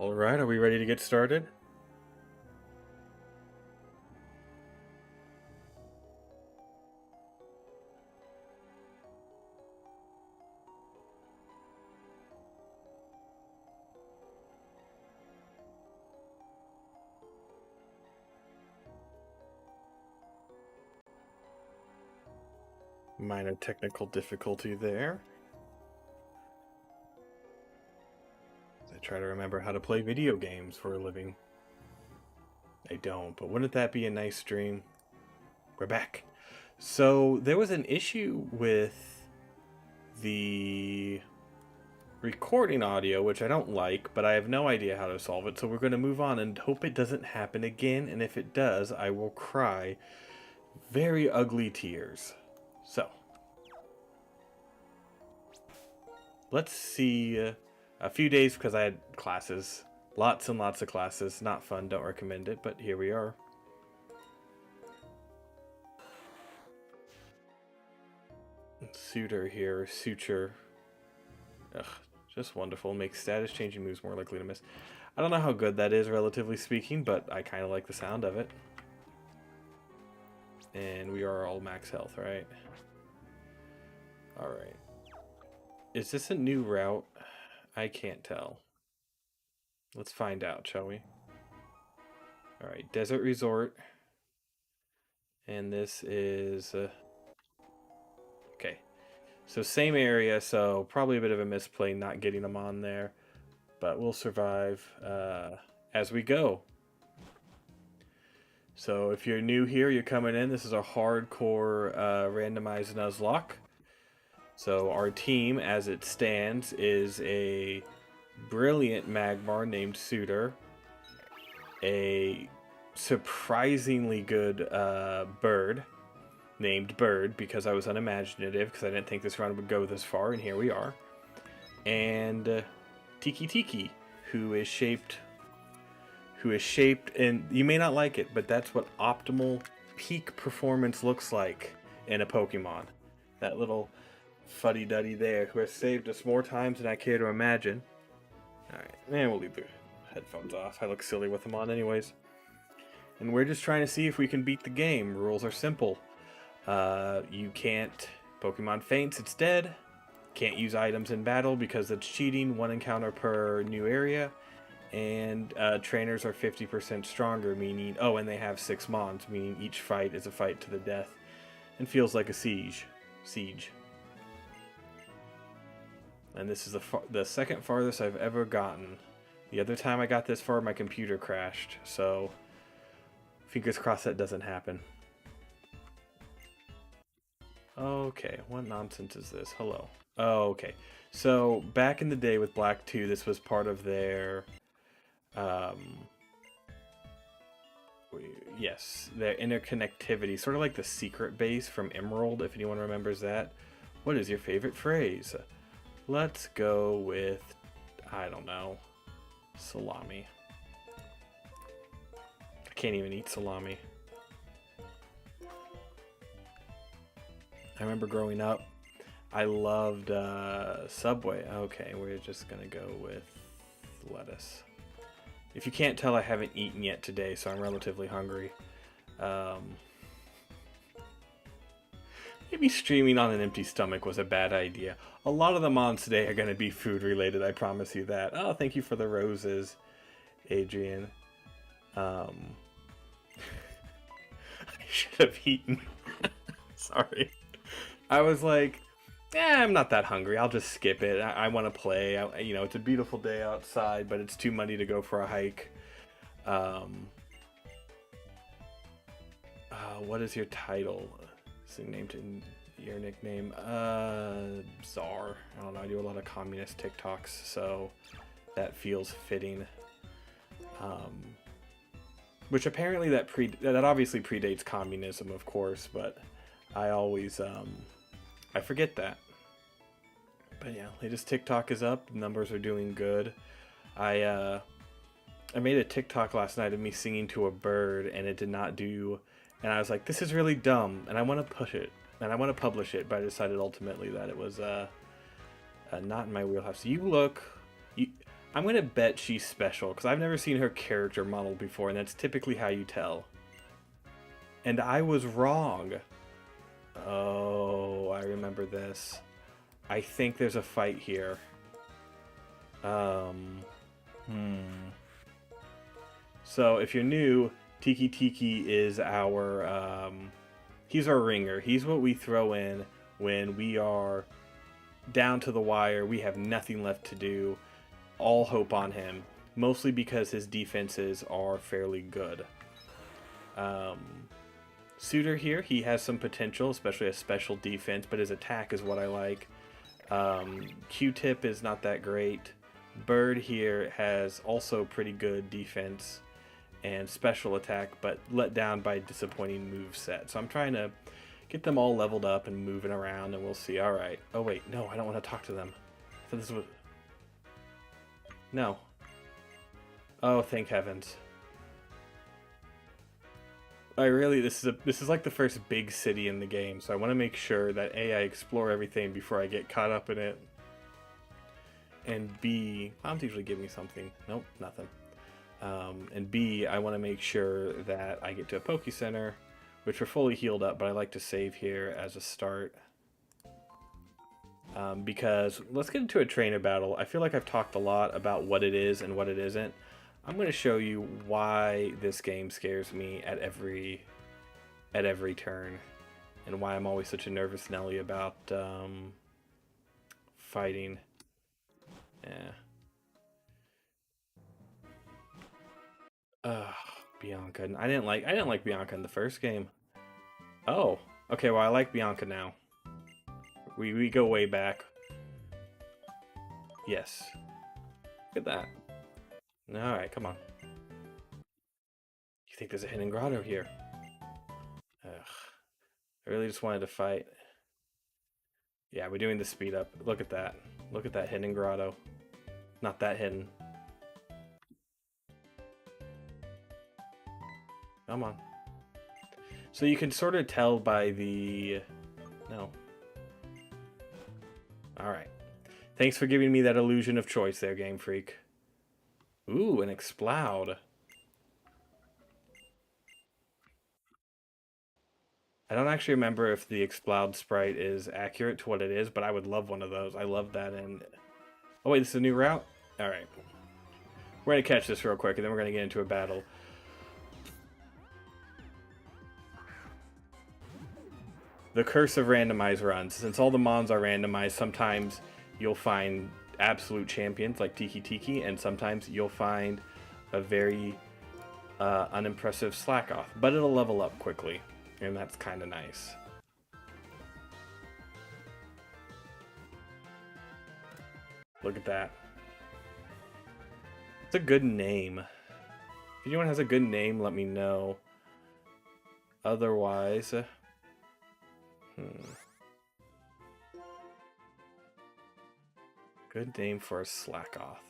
All right, are we ready to get started? Minor technical difficulty there. I try to remember how to play video games for a living. I don't, but wouldn't that be a nice dream? We're back. So there was an issue with the recording audio, which I don't like, but I have no idea how to solve it. So we're going to move on and hope it doesn't happen again. And if it does, I will cry very ugly tears. So let's see a few days because I had classes. Lots and lots of classes. Not fun, don't recommend it, but here we are. Suitor here, suture. Ugh, just wonderful. Makes status changing moves more likely to miss. I don't know how good that is, relatively speaking, but I kind of like the sound of it. And we are all max health, right? Alright. Is this a new route? I can't tell. Let's find out, shall we? Alright, Desert Resort. And this is... okay. So same area, so probably a bit of a misplay not getting them on there. But we'll survive as we go. So if you're new here, you're coming in. This is a hardcore randomized Nuzlocke. So our team, as it stands, is a brilliant Magmar named Suitor, a surprisingly good bird named Bird, because I was unimaginative, because I didn't think this round would go this far, and here we are, and Tiki, who is shaped, and you may not like it, but that's what optimal peak performance looks like in a Pokemon. That little fuddy-duddy there, who has saved us more times than I care to imagine. Alright, and we'll leave the headphones off. I look silly with them on anyways. And we're just trying to see if we can beat the game. Rules are simple. You can't Pokemon faints, it's dead. Can't use items in battle because it's cheating. 1 encounter per new area. And trainers are 50% stronger, meaning... oh, and they have 6 Mons, meaning each fight is a fight to the death. And feels like a siege. And this is the second farthest I've ever gotten. The other time I got this far, my computer crashed. So, fingers crossed that doesn't happen. Okay, what nonsense is this? Hello. Oh, okay. So, back in the day with Black 2, this was part of their... yes, their interconnectivity. Sort of like the secret base from Emerald, if anyone remembers that. What is your favorite phrase? Let's go with, I don't know, salami. I can't even eat salami. I remember growing up, I loved Subway. Okay, we're just gonna go with lettuce. If you can't tell, I haven't eaten yet today, so I'm relatively hungry. Maybe streaming on an empty stomach was a bad idea. A lot of the mons today are going to be food related, I promise you that. Oh, thank you for the roses, Adrian. I should have eaten. Sorry. I was like, I'm not that hungry. I'll just skip it. I want to play. You know, it's a beautiful day outside, but it's too muddy to go for a hike. What is your title? Named in your nickname? Czar. I don't know. I do a lot of communist TikToks, so that feels fitting. Which apparently that obviously predates communism, of course, but I always I forget that. But yeah, latest TikTok is up. Numbers are doing good. I made a TikTok last night of me singing to a bird, and it did not do. And I was like, this is really dumb, and I want to push it, and I want to publish it, but I decided ultimately that it was not in my wheelhouse. I'm going to bet she's special, because I've never seen her character model before, and that's typically how you tell. And I was wrong. Oh, I remember this. I think there's a fight here. So if you're new, Tiki Tiki is our, he's our ringer. He's what we throw in when we are down to the wire. We have nothing left to do. All hope on him, mostly because his defenses are fairly good. Suitor here, he has some potential, especially a special defense, but his attack is what I like. Q-Tip is not that great. Bird here has also pretty good defense and special attack, but let down by disappointing move set. So I'm trying to get them all leveled up and moving around, and we'll see. All right. Oh wait, no, I don't want to talk to them. So this was... No. Oh, thank heavens. This is like the first big city in the game, so I want to make sure that A, I explore everything before I get caught up in it. And B, Moms usually give me something. Nope, nothing. And B, I want to make sure that I get to a Poke Center, which we're fully healed up, but I like to save here as a start. Because let's get into a trainer battle. I feel like I've talked a lot about what it is and what it isn't. I'm going to show you why this game scares me at every turn, and why I'm always such a nervous Nelly about fighting. Yeah. Bianca. I didn't like Bianca in the first game. Oh, okay. Well, I like Bianca now. We go way back. Yes. Look at that. Alright, come on. You think there's a hidden grotto here? Ugh. I really just wanted to fight. Yeah, we're doing the speed up. Look at that. Look at that hidden grotto. Not that hidden. Come on. So you can sort of tell by the... No. Alright. Thanks for giving me that illusion of choice there, Game Freak. Ooh, an Exploud. I don't actually remember if the Exploud sprite is accurate to what it is, but I would love one of those. I love that. And oh wait, this is a new route? Alright. We're going to catch this real quick, and then we're going to get into a battle. The curse of randomized runs. Since all the mons are randomized, sometimes you'll find absolute champions like Tiki Tiki, and sometimes you'll find a very unimpressive slack-off. But it'll level up quickly, and that's kind of nice. Look at that. It's a good name. If anyone has a good name, let me know. Otherwise... Good name for a slack-off.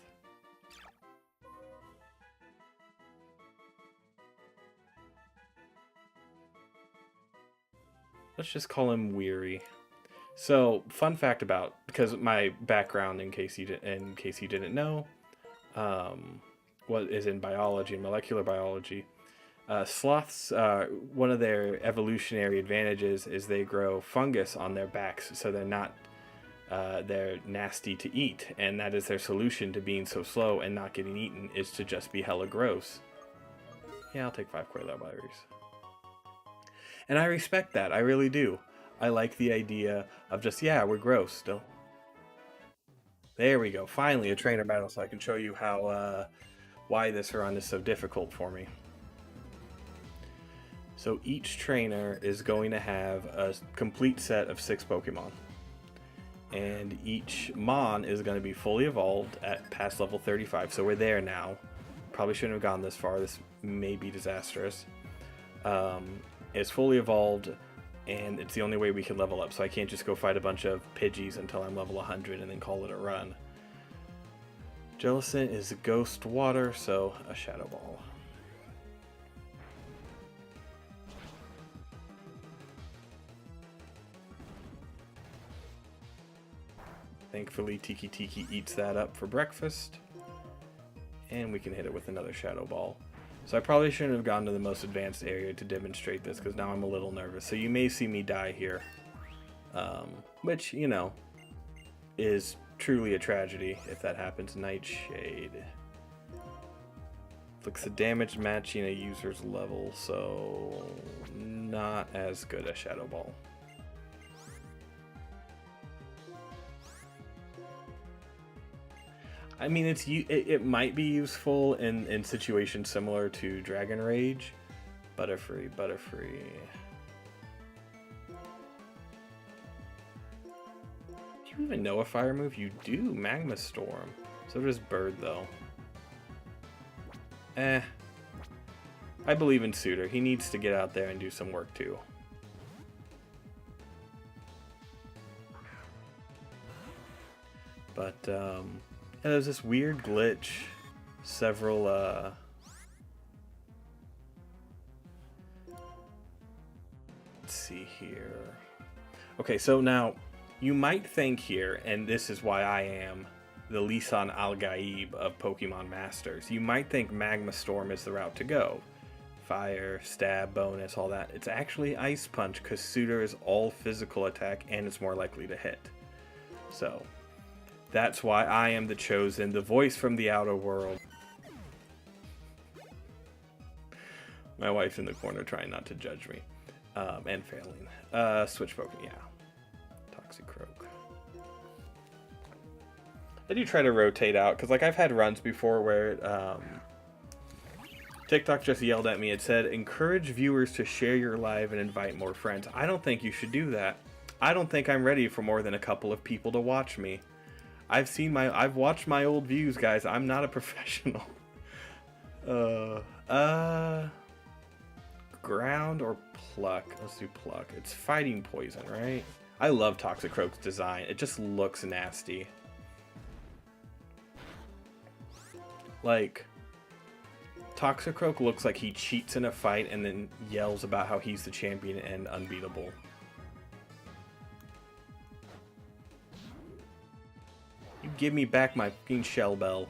Let's just call him Weary. So, fun fact about, because my background, in case you didn't know, what is in biology and molecular biology. Sloths, one of their evolutionary advantages is they grow fungus on their backs, so they're nasty to eat, and that is their solution to being so slow and not getting eaten, is to just be hella gross. Yeah, I'll take 5 Quail berries. And I respect that, I really do. I like the idea of just, yeah, we're gross still. There we go, finally a trainer battle, so I can show you how, why this run is so difficult for me. So each trainer is going to have a complete set of 6 Pokemon. And each Mon is going to be fully evolved at past level 35. So we're there now. Probably shouldn't have gone this far. This may be disastrous. It's fully evolved, and it's the only way we can level up. So I can't just go fight a bunch of Pidgeys until I'm level 100 and then call it a run. Jellicent is Ghost Water, so a Shadow Ball. Thankfully, Tiki Tiki eats that up for breakfast. And we can hit it with another Shadow Ball. So I probably shouldn't have gone to the most advanced area to demonstrate this, because now I'm a little nervous. So you may see me die here. Which, you know, is truly a tragedy if that happens. Nightshade. Looks the damage matching a user's level, so not as good as Shadow Ball. I mean, it might be useful in situations similar to Dragon Rage. Butterfree, Butterfree. Do you even know a fire move? You do, Magma Storm. So does Bird, though. I believe in Suitor. He needs to get out there and do some work, too. But, yeah, there's this weird glitch. Several, let's see here. Okay, so now, you might think here, and this is why I am the Lisan Al-Gaib of Pokemon Masters, you might think Magma Storm is the route to go. Fire, stab, bonus, all that. It's actually Ice Punch, because Suitor is all physical attack, and it's more likely to hit. So, that's why I am the chosen, the voice from the outer world. My wife's in the corner trying not to judge me. And failing. Switch Pokemon, yeah. Toxicroak. I do try to rotate out, because like I've had runs before where TikTok just yelled at me. It said, encourage viewers to share your live and invite more friends. I don't think you should do that. I don't think I'm ready for more than a couple of people to watch me. I've watched my old views, guys. I'm not a professional. Ground or Pluck? Let's do Pluck. It's fighting poison, right? I love Toxicroak's design. It just looks nasty. Like, Toxicroak looks like he cheats in a fight and then yells about how he's the champion and unbeatable. You give me back my fucking Shell Bell.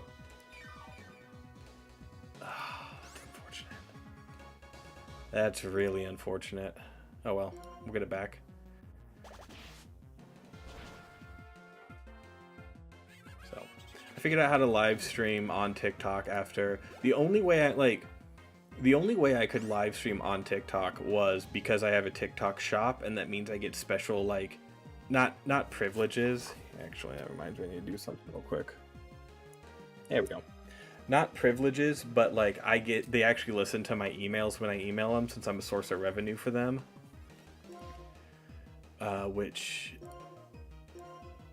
Oh, that's unfortunate. That's really unfortunate. Oh well, we'll get it back. So, I figured out how to live stream on TikTok after the only way I could live stream on TikTok was because I have a TikTok shop, and that means I get special, like, not privileges. Actually, that reminds me, I need to do something real quick. There we go. Not privileges, but like they actually listen to my emails when I email them, since I'm a source of revenue for them. Which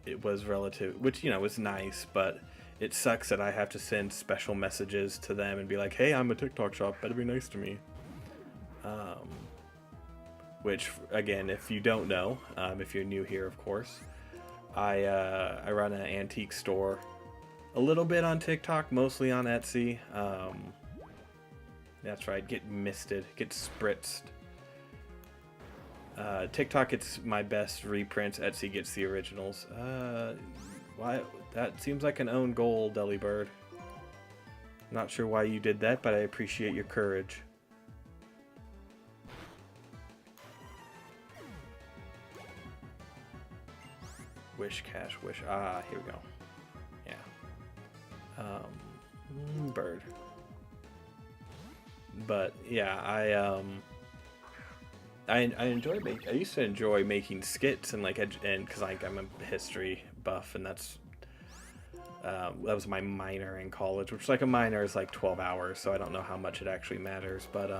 it was relative, which, you know, was nice, but it sucks that I have to send special messages to them and be like, hey, I'm a TikTok shop, better be nice to me. Which, again, if you don't know, if you're new here, of course, I run an antique store, a little bit on TikTok, mostly on Etsy. That's right, get misted, get spritzed. TikTok gets my best reprints, Etsy gets the originals. Why? That seems like an own goal, Delibird. Not sure why you did that, but I appreciate your courage. Wish, cash, wish. Ah, here we go. Yeah. Bird. But yeah, I enjoy I used to enjoy making skits and because I'm a history buff, and that was my minor in college, which, like, a minor is like 12 hours, so I don't know how much it actually matters, but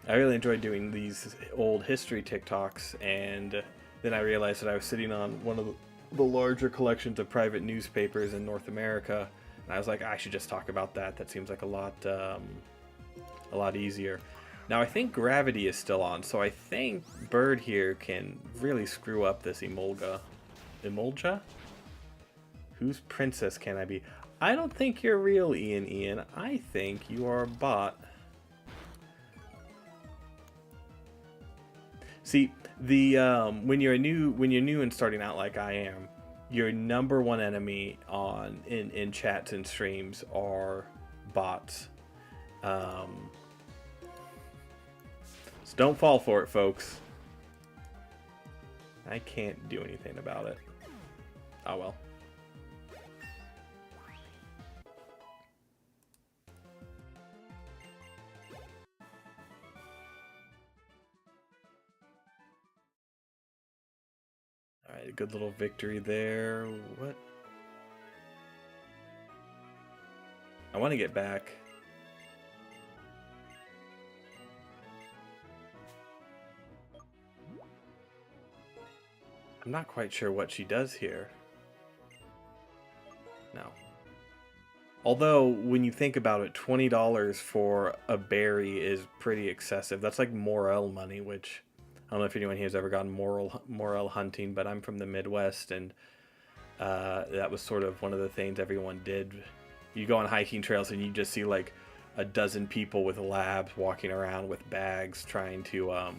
I really enjoyed doing these old history TikToks, and then I realized that I was sitting on one of the larger collections of private newspapers in North America, and I was like, I should just talk about that. That seems like a lot easier. Now, I think Gravity is still on, so I think Bird here can really screw up this Emolga. Emolga? Whose princess can I be? I don't think you're real, Ian. I think you are a bot. See, the when you're new and starting out like I am, your number one enemy in chats and streams are bots. So don't fall for it, folks. I can't do anything about it. Oh well. Alright, a good little victory there. What? I want to get back. I'm not quite sure what she does here. No. Although, when you think about it, $20 for a berry is pretty excessive. That's like morel money, which I don't know if anyone here has ever gone morel hunting, but I'm from the Midwest, and that was sort of one of the things everyone did. You go on hiking trails and you just see like a dozen people with labs walking around with bags trying to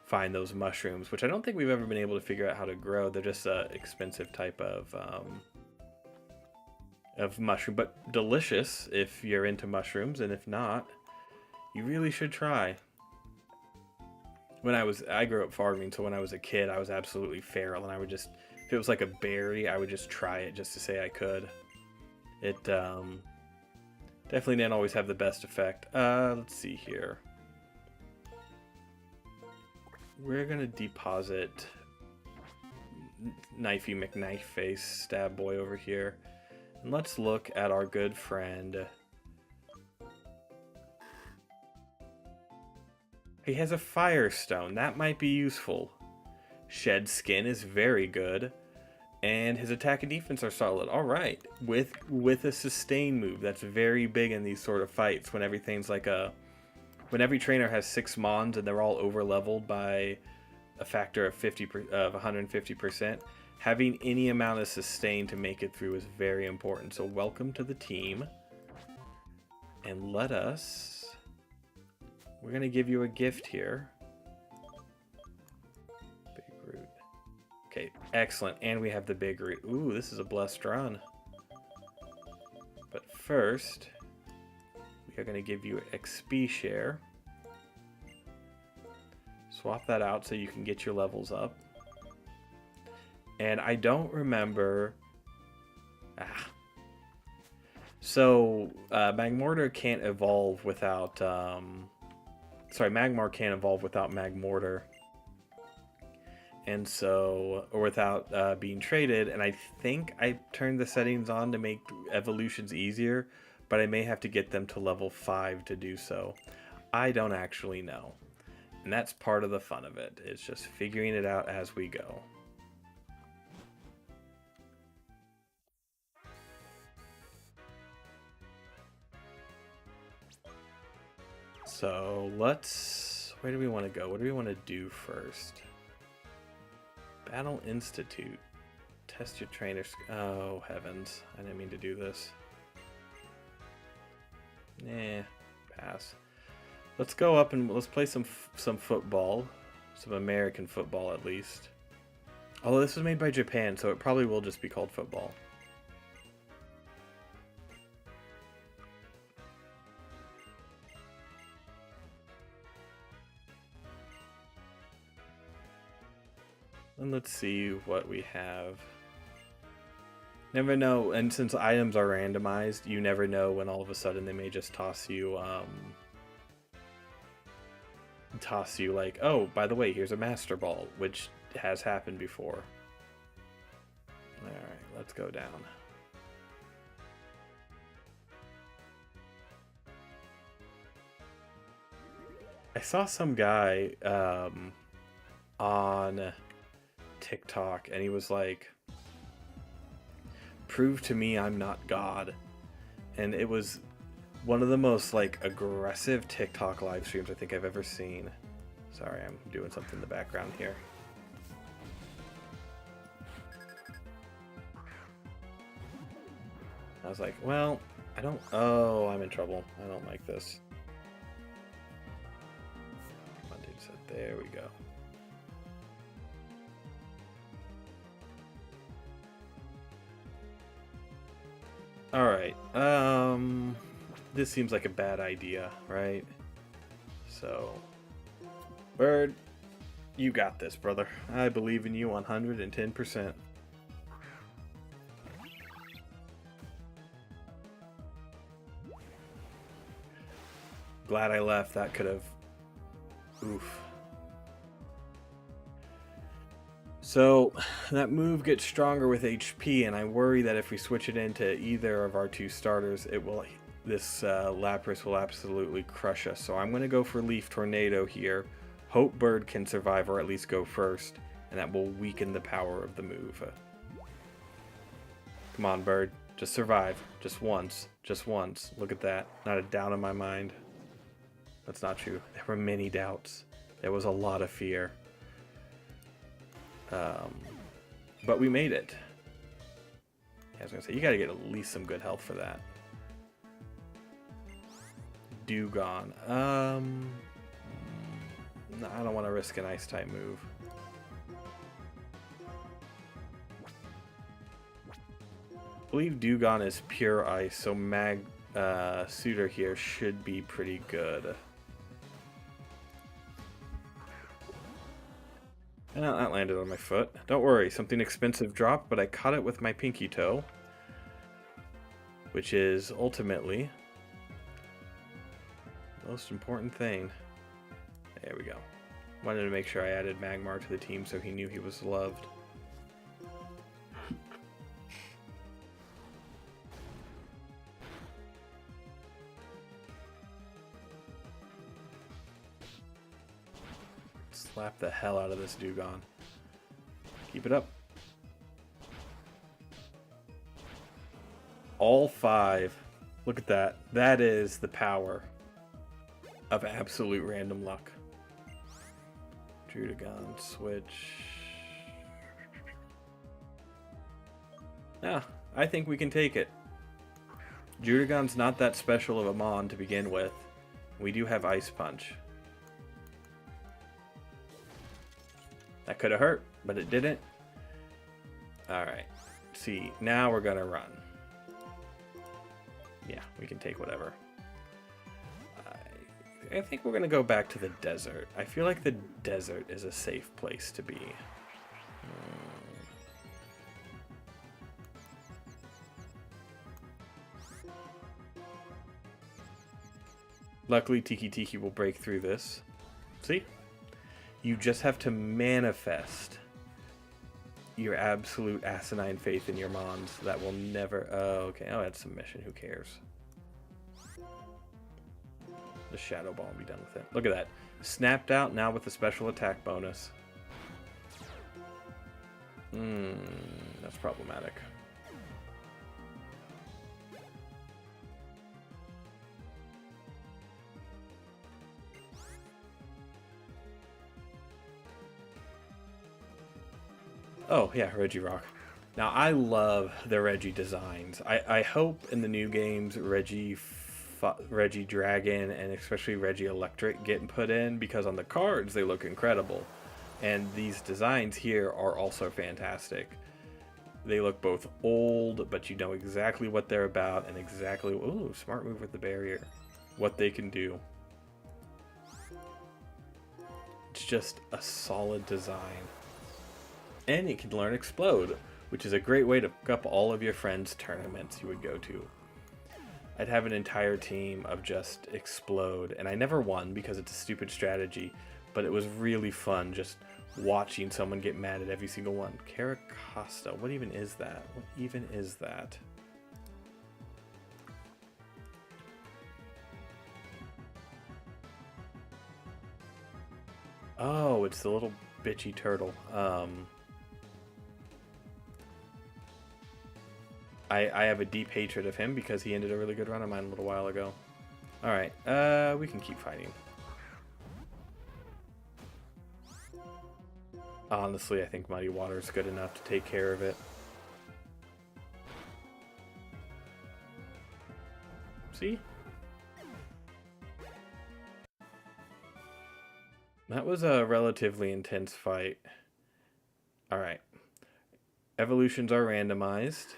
find those mushrooms, which I don't think we've ever been able to figure out how to grow. They're just an expensive type of mushroom, but delicious if you're into mushrooms, and if not, you really should try. I grew up farming, so when I was a kid, I was absolutely feral, and I would just, if it was like a berry, I would just try it just to say I could. It definitely didn't always have the best effect. Let's see here. We're gonna deposit Knifey McKnife Face Stab Boy over here. And let's look at our good friend. He has a Firestone. That might be useful. Shed Skin is very good. And his attack and defense are solid. Alright. With a sustain move. That's very big in these sort of fights. When everything's like when every trainer has 6 mons and they're all over leveled by a factor of 150%, having any amount of sustain to make it through is very important. So welcome to the team. And we're going to give you a gift here. Big root. Okay, excellent. And we have the big root. Ooh, this is a blessed run. But first, we are going to give you XP share. Swap that out so you can get your levels up. And I don't remember... So, Magmortar can't evolve without... Magmar can't evolve without Magmortar. And so... Or without being traded. And I think I turned the settings on to make evolutions easier. But I may have to get them to level 5 to do so. I don't actually know. And that's part of the fun of it. It's just figuring it out as we go. So where do we want to go? What do we want to do first? Battle Institute. Test your trainer. Oh, heavens. I didn't mean to do this. Pass. Let's go up and let's play some football. Some American football, at least. Although this was made by Japan, so it probably will just be called football. And let's see what we have. Never know, and since items are randomized, you never know when all of a sudden they may just toss you like, oh, by the way, here's a Master Ball, which has happened before. Alright, let's go down. I saw some guy on TikTok, and he was like, prove to me I'm not God. And it was one of the most like aggressive TikTok live streams I think I've ever seen. Sorry, I'm doing something in the background here. I was like, well, oh, I'm in trouble. I don't like this. Come on, dude, so there we go. Alright, this seems like a bad idea, right? So, Bird, you got this, brother. I believe in you 110%. Glad I left. That could have... Oof. So, that move gets stronger with HP, and I worry that if we switch it into either of our two starters, it will... This Lapras will absolutely crush us. So I'm going to go for Leaf Tornado here. Hope Bird can survive, or at least go first, and that will weaken the power of the move. Come on, Bird. Just survive. Just once. Just once. Look at that. Not a doubt in my mind. That's not true. There were many doubts. There was a lot of fear. But we made it. I was going to say, you got to get at least some good health for that. Dewgong. No, I don't want to risk an Ice-type move. I believe Dewgong is pure ice, so Suitor here should be pretty good. And that landed on my foot. Don't worry, something expensive dropped, but I caught it with my pinky toe. Which is ultimately the most important thing. There we go. Wanted to make sure I added Magmar to the team so he knew he was loved. Slap the hell out of this Dewgong. Keep it up. All 5. Look at that. That is the power of absolute random luck. Druddigon, switch. Yeah, I think we can take it. Druddigon's not that special of a mon to begin with. We do have Ice Punch. That could have hurt, but it didn't. Alright. See, now we're gonna run. Yeah, we can take whatever. I think we're gonna go back to the desert. I feel like the desert is a safe place to be. Luckily, Tiki Tiki will break through this. See? You just have to manifest your absolute asinine faith in your mons that will never... Oh, okay. Oh, that's submission. Who cares? The Shadow Ball will be done with it. Look at that. Snapped out now with the special attack bonus. That's problematic. Oh, yeah, Regirock. Now, I love the Reggie designs. I hope in the new games Reggie Dragon and especially Reggie Electric get put in, because on the cards they look incredible. And these designs here are also fantastic. They look both old, but you know exactly what they're about and exactly... Ooh, smart move with the barrier. What they can do. It's just a solid design. And you can learn Explode, which is a great way to pick up all of your friends' tournaments you would go to. I'd have an entire team of just Explode, and I never won because it's a stupid strategy, but it was really fun just watching someone get mad at every single one. Caracosta, what even is that? What even is that? Oh, it's the little bitchy turtle. I have a deep hatred of him because he ended a really good run of mine a little while ago. Alright, we can keep fighting. Honestly, I think Muddy Water is good enough to take care of it. See? That was a relatively intense fight. Alright. Evolutions are randomized.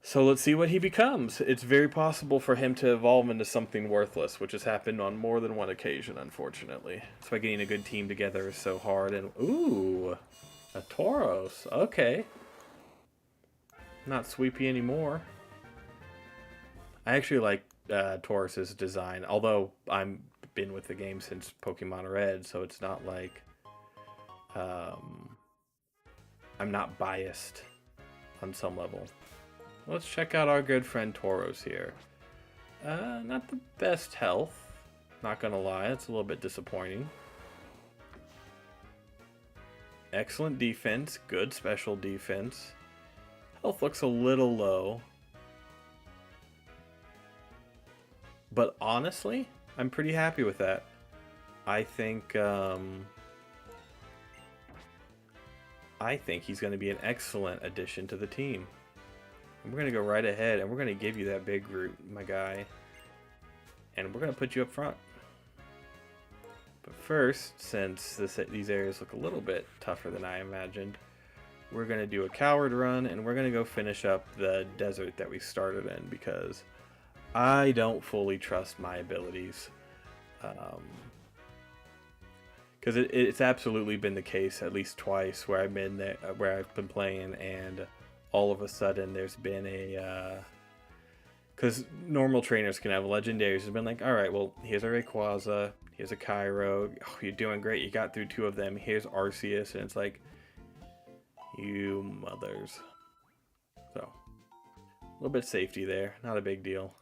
So let's see what he becomes. It's very possible for him to evolve into something worthless, which has happened on more than one occasion, unfortunately. That's why getting a good team together is so hard. And ooh, a Tauros. Okay. Not sweepy anymore. I actually like Taurus's design, although I'm been with the game since Pokemon Red, so it's not like I'm not biased on some level. Let's check out our good friend Tauros here. Not the best health, not gonna lie, it's a little bit disappointing. Excellent defense, good special defense. Health looks a little low. But honestly, I'm pretty happy with that. I think he's going to be an excellent addition to the team. And we're going to go right ahead and we're going to give you that big root, my guy. And we're going to put you up front. But first, since these areas look a little bit tougher than I imagined, we're going to do a coward run and we're going to go finish up the desert that we started in because I don't fully trust my abilities. Because it's absolutely been the case at least twice where I've been there, where I've been playing, and all of a sudden there's been a because normal trainers can have legendaries. Have been like, all right, well, here's a Rayquaza, here's a Cairo. Oh, you're doing great. You got through 2 of them. Here's Arceus, and it's like, you mothers. So a little bit of safety there, not a big deal.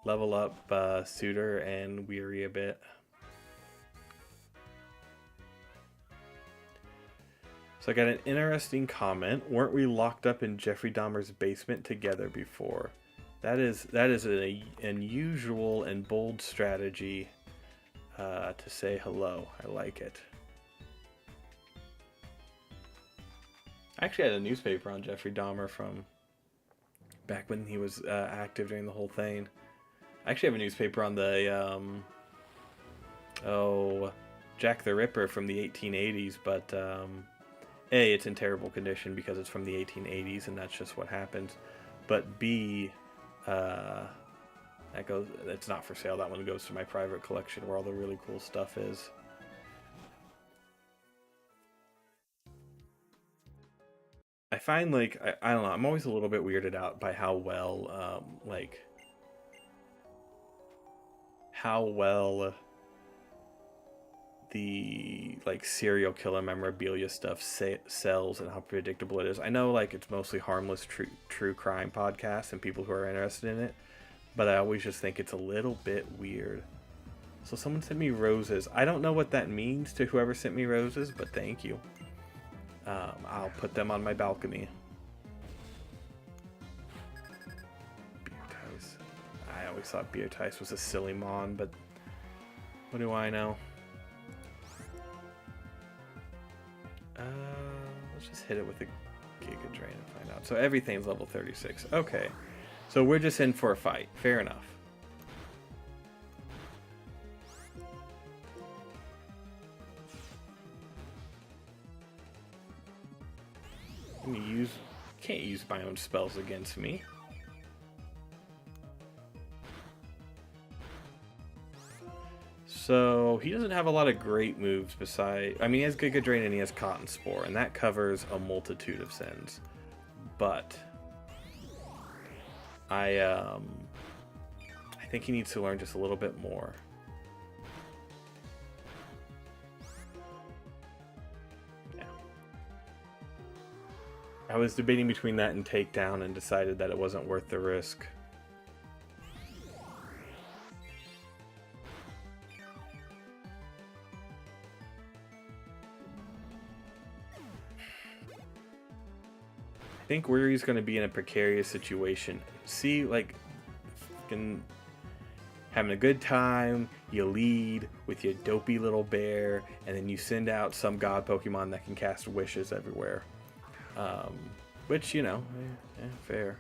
Level up Suitor and Weary a bit. So I got an interesting comment. Weren't we locked up in Jeffrey Dahmer's basement together before? That is an unusual and bold strategy to say hello. I like it. I actually had a newspaper on Jeffrey Dahmer from back when he was active during the whole thing. I actually have a newspaper on the Jack the Ripper from the 1880s, but A, it's in terrible condition because it's from the 1880s and that's just what happens. But B, it's not for sale. That one goes to my private collection where all the really cool stuff is. I find, like, I don't know, I'm always a little bit weirded out by how well, the serial killer memorabilia stuff sells and how predictable it is. I know, like, it's mostly harmless true crime podcasts and people who are interested in it, but I always just think it's a little bit weird. So someone sent me roses. I don't know what that means to whoever sent me roses, but thank you. I'll put them on my balcony. Beertice. I always thought Beertice was a silly mon, but what do I know? Let's just hit it with a Giga Drain and find out. So everything's level 36. Okay. So we're just in for a fight. Fair enough. Can't use my own spells against me. So he doesn't have a lot of great moves besides, I mean, he has Giga Drain and he has Cotton Spore, and that covers a multitude of sins. But I think he needs to learn just a little bit more. Yeah. I was debating between that and Takedown and decided that it wasn't worth the risk. I think Weary's going to be in a precarious situation. See, like, having a good time, you lead with your dopey little bear, and then you send out some god Pokemon that can cast wishes everywhere. Which, you know, fair.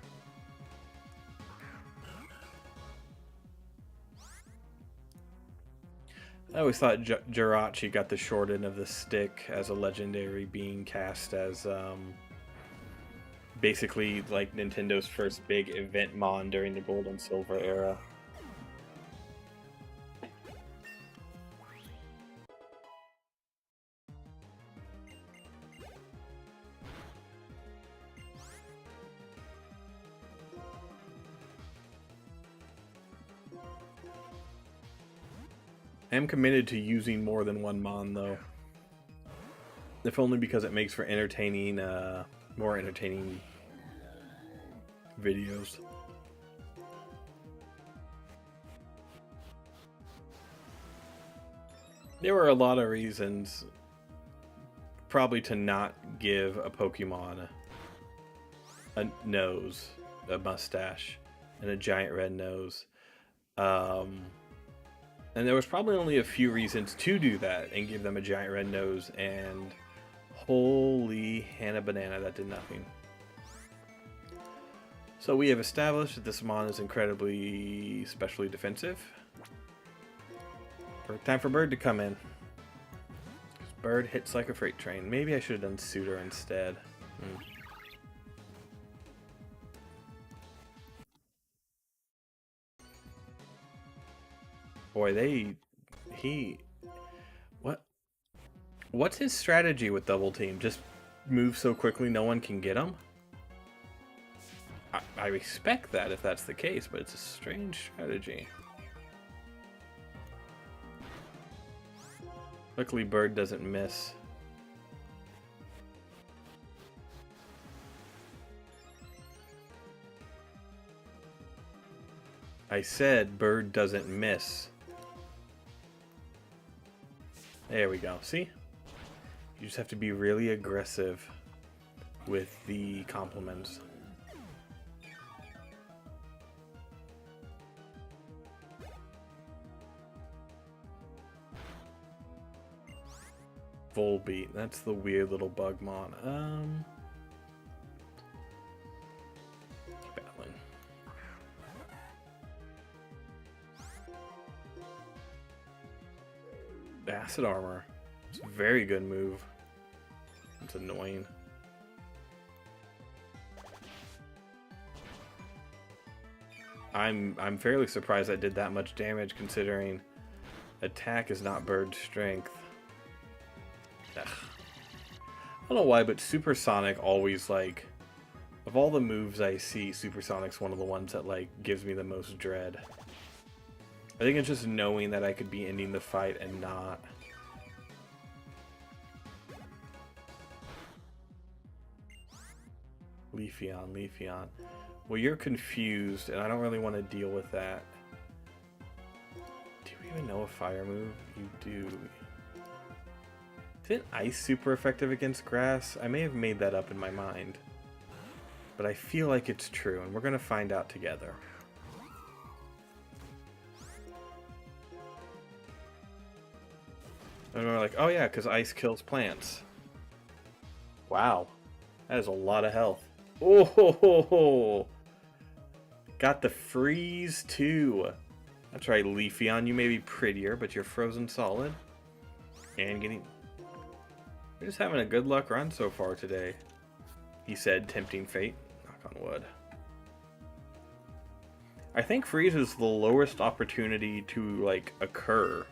I always thought Jirachi got the short end of the stick as a legendary being cast as Basically, like Nintendo's first big event mon during the Gold and Silver era. I am committed to using more than one mon, though. If only because it makes for entertaining, more entertaining videos. There were a lot of reasons, probably, to not give a Pokemon a nose, a mustache, and a giant red nose. And there was probably only a few reasons to do that and give them a giant red nose, and holy Hannah Banana, that did nothing. So we have established that this mon is incredibly specially defensive. Time for Bird to come in. Bird hits like a freight train. Maybe I should have done Suitor instead. Boy, what's his strategy with double team? Just move so quickly no one can get him? I respect that if that's the case, but it's a strange strategy. Luckily, Bird doesn't miss. I said Bird doesn't miss. There we go. See? You just have to be really aggressive with the compliments. Volbeat, that's the weird little bug mon. Battling. Acid armor. It's a very good move. It's annoying. I'm fairly surprised I did that much damage considering attack is not Bird's strength. Ugh. I don't know why, but Supersonic always, like, of all the moves I see, Supersonic's one of the ones that, like, gives me the most dread. I think it's just knowing that I could be ending the fight and not. Leafeon, Leafeon. Well, you're confused, and I don't really want to deal with that. Do you even know a fire move? You do. Isn't ice super effective against grass? I may have made that up in my mind. But I feel like it's true, and we're going to find out together. And we're like, oh yeah, because ice kills plants. Wow. That is a lot of health. Oh ho ho ho! Got the freeze too. That's right, Leafeon, you may be prettier, but you're frozen solid. And getting... We're just having a good luck run so far today, he said, tempting fate. Knock on wood. I think freeze is the lowest opportunity to, like, occur.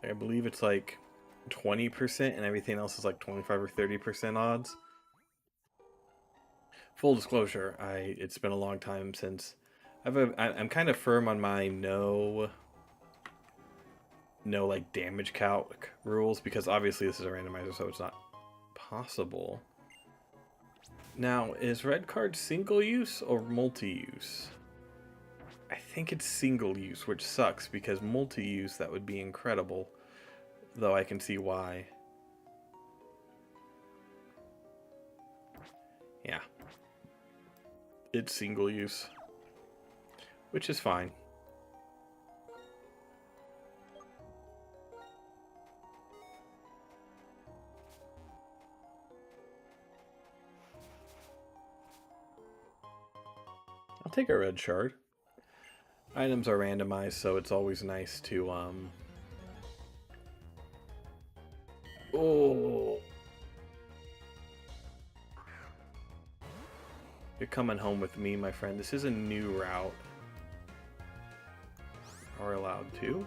I believe it's like 20% and everything else is like 25 or 30% odds. Full disclosure, it's been a long time since I'm kind of firm on my no like damage calc rules, because obviously this is a randomizer, so it's not possible. Now, is red card single use or multi-use? I think it's single use, which sucks because multi-use, that would be incredible. Though I can see why. Yeah. It's single use. Which is fine. take a red shard. Items are randomized, so it's always nice to, Oh! You're coming home with me, my friend. This is a new route. Are we allowed to?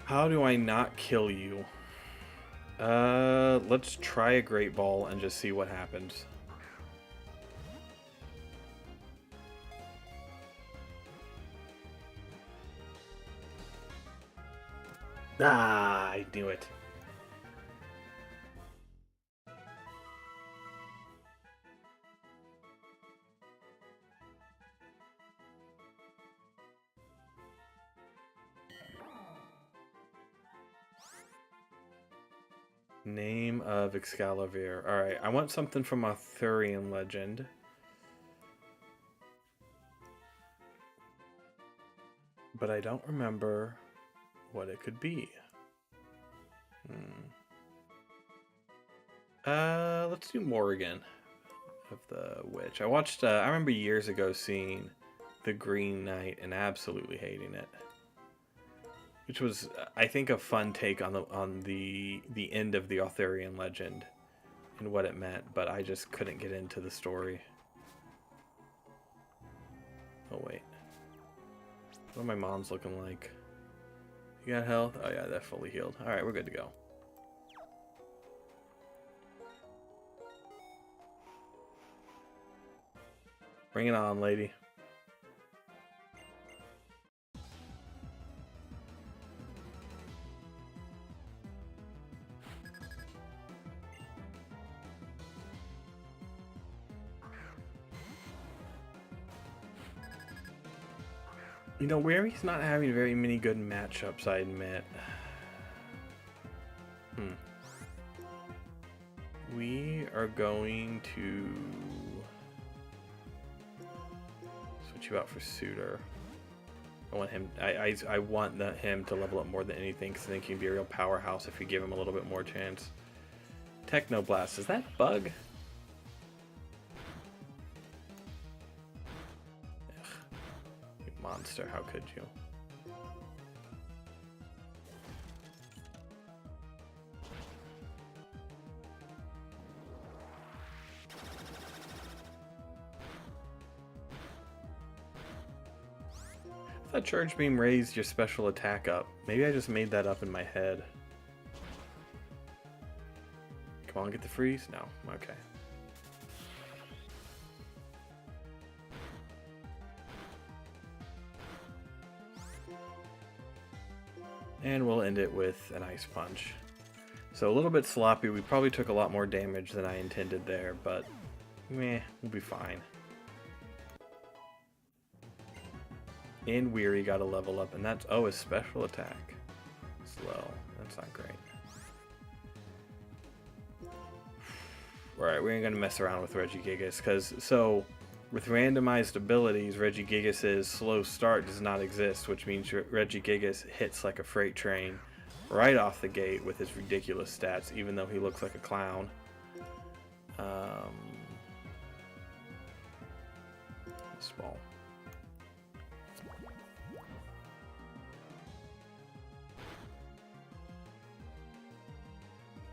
How do I not kill you? Let's try a Great Ball and just see what happens. Ah, I knew it. Name of Excalibur. Alright, I want something from Arthurian legend. But I don't remember what it could be. Let's do Morrigan of the Witch. I watched, I remember years ago seeing The Green Knight and absolutely hating it. Which was, I think, a fun take on the end of the Arthurian legend and what it meant, but I just couldn't get into the story. Oh wait, what are my moms looking like? You got health? Oh yeah, they're fully healed. All right, we're good to go. Bring it on, lady. You know, Weary's not having very many good matchups, I admit. We are going to switch you out for Suitor. I want him. I want him to level up more than anything, because I think he can be a real powerhouse if you give him a little bit more chance. Technoblast, is that bug? Ugh. You monster, how could you? That Charge Beam raised your special attack up. Maybe I just made that up in my head. Come on, get the freeze? No. Okay. And we'll end it with an Ice Punch. So a little bit sloppy. We probably took a lot more damage than I intended there, but meh, we'll be fine. And Weary got a level up, and that's, oh, his special attack. Slow. That's not great. Alright, we ain't gonna mess around with Regigigas, because, so, with randomized abilities, Regigigas' slow start does not exist, which means Regigigas hits like a freight train right off the gate with his ridiculous stats, even though he looks like a clown. Small.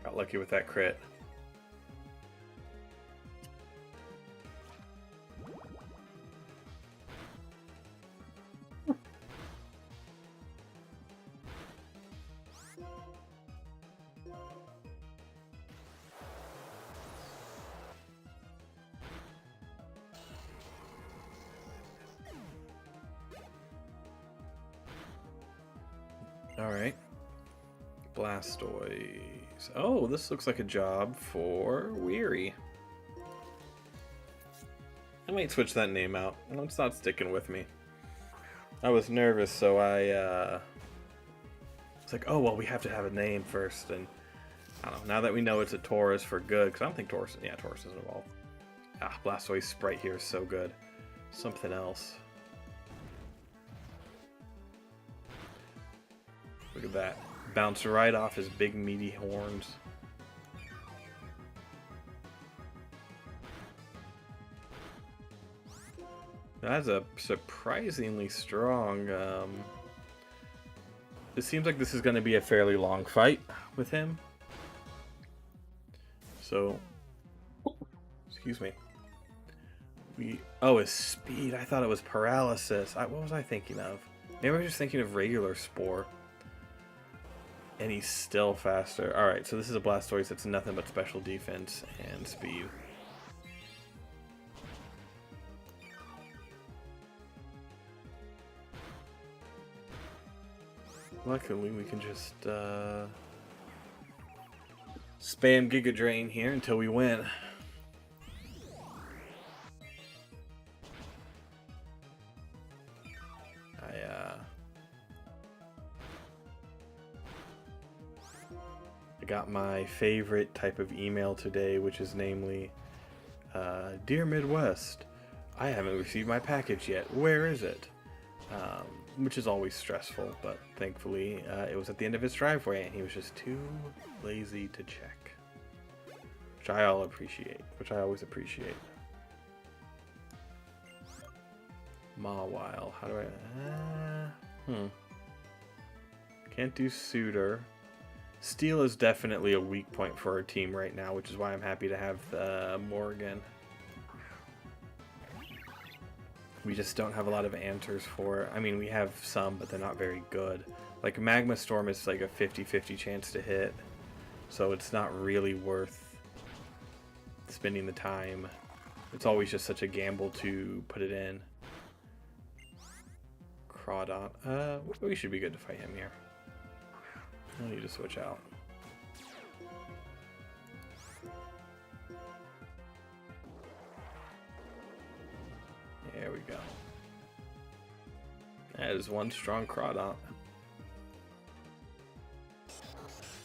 Got lucky with that crit. All right. Blastoise. Oh, this looks like a job for Weary. I might switch that name out. It's not sticking with me. I was nervous, so I it's like, oh, well, we have to have a name first. And I don't know, now that we know it's a Taurus for good, because I don't think Taurus, yeah, Taurus isn't involved. Ah, Blastoise sprite here is so good. Something else. Look at that. Bounce right off his big meaty horns. That's a surprisingly strong... It seems like this is going to be a fairly long fight with him. So... Excuse me. Oh, his speed. I thought it was paralysis. What was I thinking of? Maybe I was just thinking of regular Spore. And he's still faster. Alright, so this is a Blastoise that's nothing but special defense and speed. Luckily, we can just spam Giga Drain here until we win. I got my favorite type of email today, which is namely, Dear Midwest, I haven't received my package yet. Where is it? Which is always stressful, but thankfully it was at the end of his driveway and he was just too lazy to check. Which I always appreciate. Mawile, how do I... Can't do Suitor. Steel is definitely a weak point for our team right now, which is why I'm happy to have Morgan. We just don't have a lot of answers for it. I mean, we have some, but they're not very good. Like, Magma Storm is like a 50-50 chance to hit, so it's not really worth spending the time. It's always just such a gamble to put it in. Crawdon. We should be good to fight him here. I need to switch out. There we go. That is one strong Crawdon.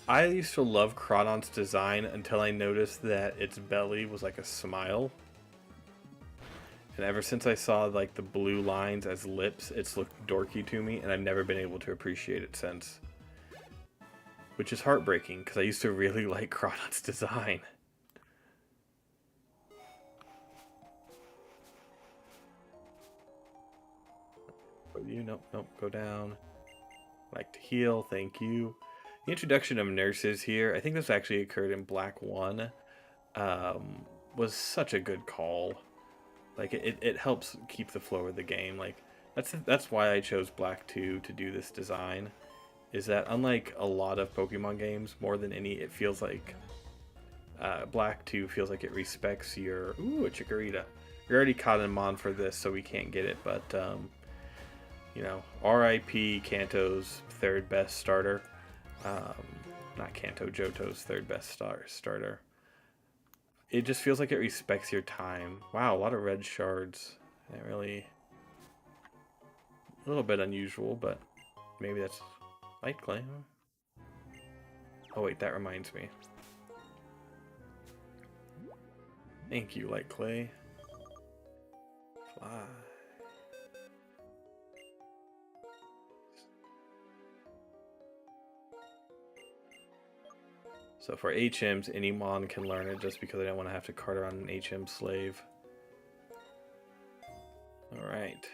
I used to love Crawdon's design until I noticed that its belly was like a smile. And ever since I saw like the blue lines as lips, it's looked dorky to me, and I've never been able to appreciate it since. Which is heartbreaking, because I used to really like Crawdon's design. You, nope, go down. Like to heal, thank you. The introduction of nurses here, I think this actually occurred in Black 1, was such a good call. Like, it helps keep the flow of the game. Like, that's why I chose Black 2 to do this design. Is that unlike a lot of Pokemon games, more than any, it feels like Black 2 feels like it respects your... Ooh, a Chikorita. We already caught him on for this, so we can't get it, but, you know, R.I.P. Kanto's third best starter. Not Kanto, Johto's third best starter. It just feels like it respects your time. Wow, a lot of red shards. It really... A little bit unusual, but maybe that's... Light Clay, huh? Oh wait, that reminds me. Thank you, Light Clay. Fly. So for HMs, any Mon can learn it just because I don't want to have to cart around an HM slave. Alright.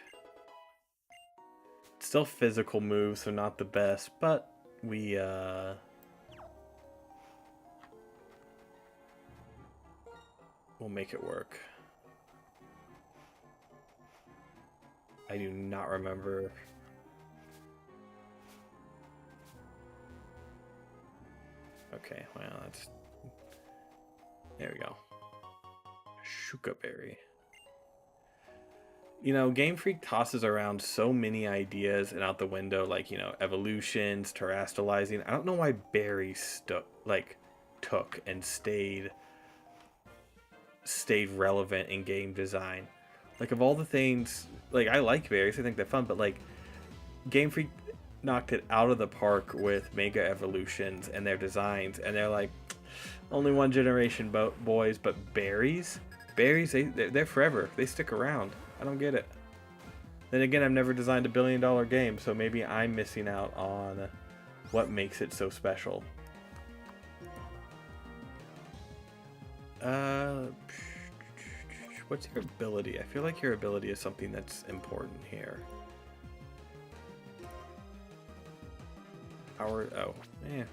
Still physical moves, so not the best, but we we'll make it work. I do not remember. Okay, well, that's... There we go. Shuka Berry. You know, Game Freak tosses around so many ideas and out the window, like, you know, evolutions, terastallizing. I don't know why Berry took and stayed relevant in game design. Like, of all the things, like, I like berries, I think they're fun, but, like, Game Freak knocked it out of the park with Mega Evolutions and their designs, and they're like, only one generation boys, but berries, they're forever. They stick around. I don't get it. Then again, I've never designed a $1 billion game, so maybe I'm missing out on what makes it so special. What's your ability? I feel like your ability is something that's important here. Power. Oh, yeah.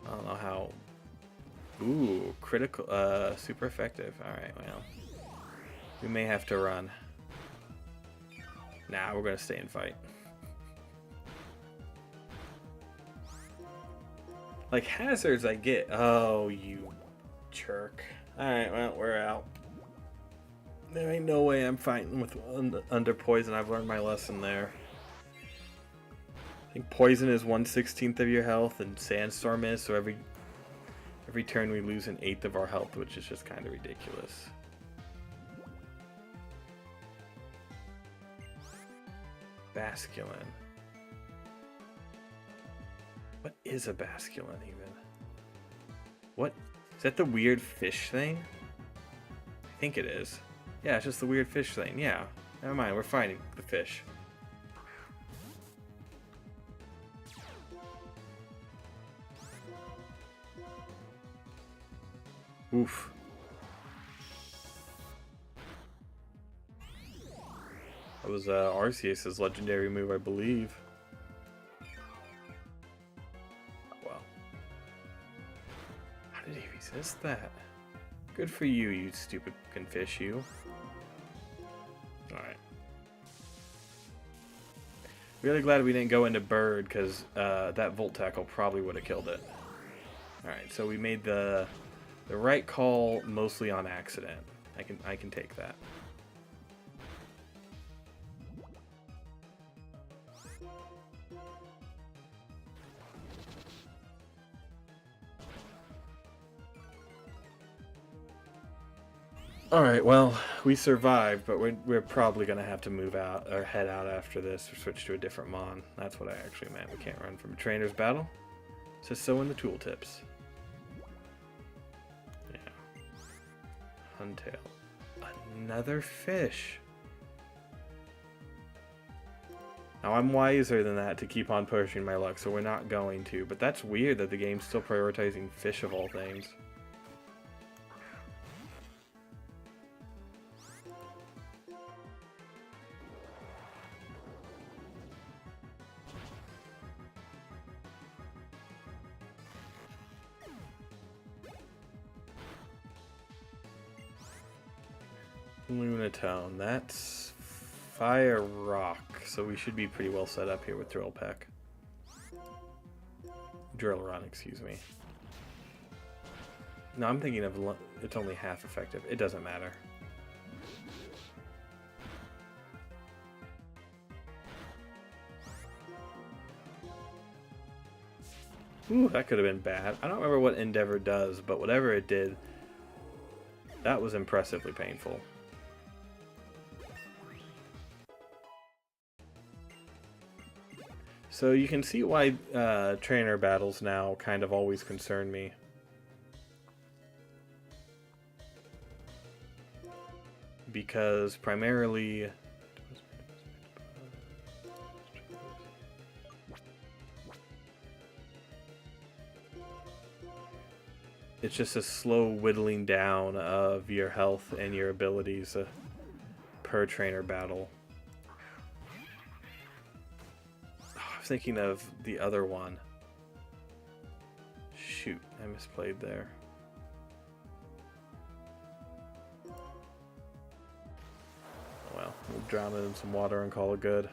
I don't know how. Ooh, critical. Super effective. All right. Well, we may have to run. Nah, we're gonna stay and fight. Like hazards, I get. Oh, you jerk. Alright, well, we're out. There ain't no way I'm fighting with under poison. I've learned my lesson there. I think poison is 1/16 of your health, and sandstorm is, so every turn we lose 1/8 of our health, which is just kind of ridiculous. Basculin. What is a basculin even? What? Is that the weird fish thing? I think it is. Yeah, it's just the weird fish thing. Yeah. Never mind, we're fighting the fish. Oof. That was Arceus's legendary move, I believe. Well. How did he resist that? Good for you, you stupid fish, you. Alright. Really glad we didn't go into bird, because that Volt Tackle probably would have killed it. Alright, so we made the right call mostly on accident. I can take that. Alright, well, we survived, but we're probably going to have to move out, or head out after this, or switch to a different mon. That's what I actually meant. We can't run from a trainer's battle. It says so in the tooltips. Yeah. Huntail. Another fish. Now, I'm wiser than that to keep on pushing my luck, so we're not going to. But that's weird that the game's still prioritizing fish of all things. Lunatone, that's Fire Rock, so we should be pretty well set up here with Drill Peck. Drill Run, excuse me. No, I'm thinking of it's only half effective. It doesn't matter. Ooh, that could have been bad. I don't remember what Endeavor does, but whatever it did, that was impressively painful. So you can see why trainer battles now kind of always concern me. Because primarily... it's just a slow whittling down of your health and your abilities per trainer battle. Thinking of the other one. Shoot, I misplayed there. Well, we'll drown it in some water and call it good.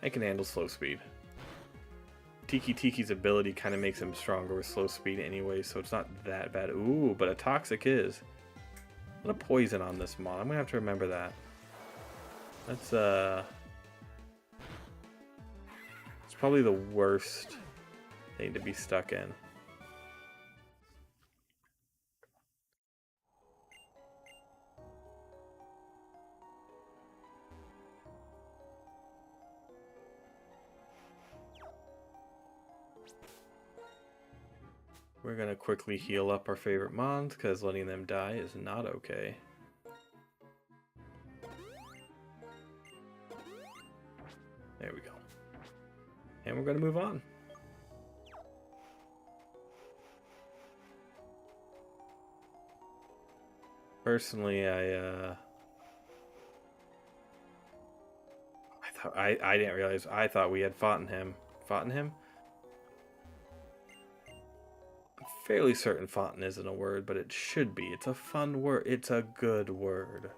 I can handle slow speed. Tiki's ability kind of makes him stronger with slow speed anyway, so it's not that bad. Ooh, but a toxic is. A lot of poison on this mod. I'm gonna have to remember that. That's it's probably the worst thing to be stuck in. We're gonna quickly heal up our favorite mons, because letting them die is not okay. There we go. And we're going to move on. Personally, I didn't realize. I thought we had fought him. Fought him? I'm fairly certain "foughten" isn't a word, but it should be. It's a fun word. It's a good word.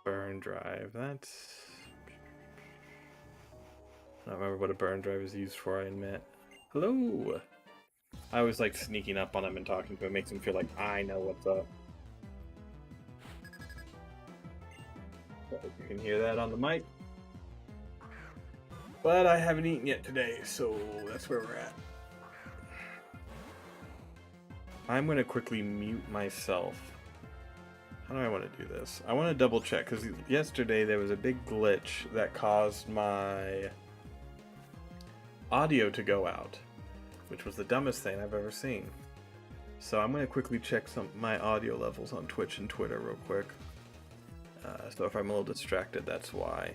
Burn drive. That's... I don't remember what a burn drive is used for, I admit. Hello! I always like sneaking up on him and talking to him. It makes him feel like I know what's up. You can hear that on the mic. But I haven't eaten yet today, so that's where we're at. I'm going to quickly mute myself. How do I want to do this? I want to double check, because yesterday there was a big glitch that caused my audio to go out, which was the dumbest thing I've ever seen. So I'm going to quickly check my audio levels on Twitch and Twitter real quick. So if I'm a little distracted, that's why.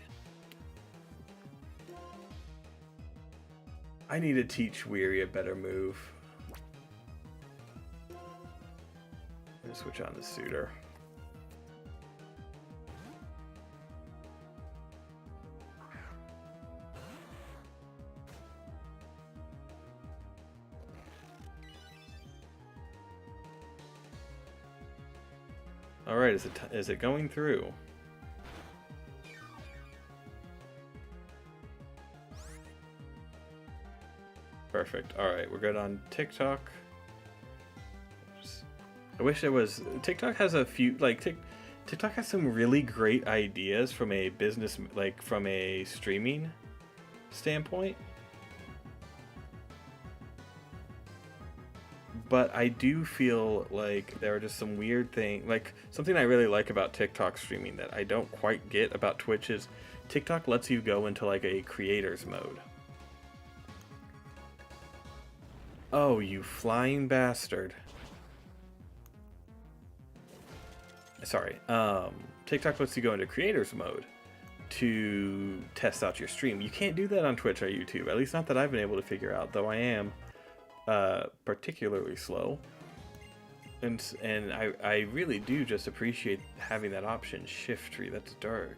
I need to teach Weary a better move. I'm going to switch on to Suitor. Alright, is it going through? Perfect. Alright, we're good on TikTok. I wish there was... TikTok has a few... TikTok has some really great ideas from a business... from a streaming standpoint. But I do feel like there are just some weird things, something I really like about TikTok streaming that I don't quite get about Twitch is TikTok lets you go into a creator's mode. Oh, you flying bastard. Sorry. TikTok lets you go into creator's mode to test out your stream. You can't do that on Twitch or YouTube, at least not that I've been able to figure out, though I am particularly slow, and I really do just appreciate having that option. Shift tree, that's dark.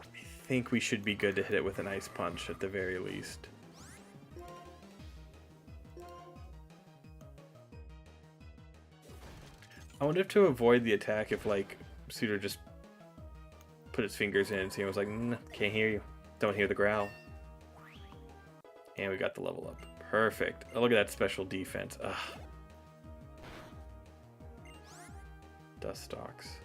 I think we should be good to hit it with an ice punch at the very least. I wonder if to avoid the attack if Suitor just put his fingers in and was like, can't hear you. Don't hear the growl. And we got the level up. Perfect. Oh, look at that special defense. Ugh. Dust stalks.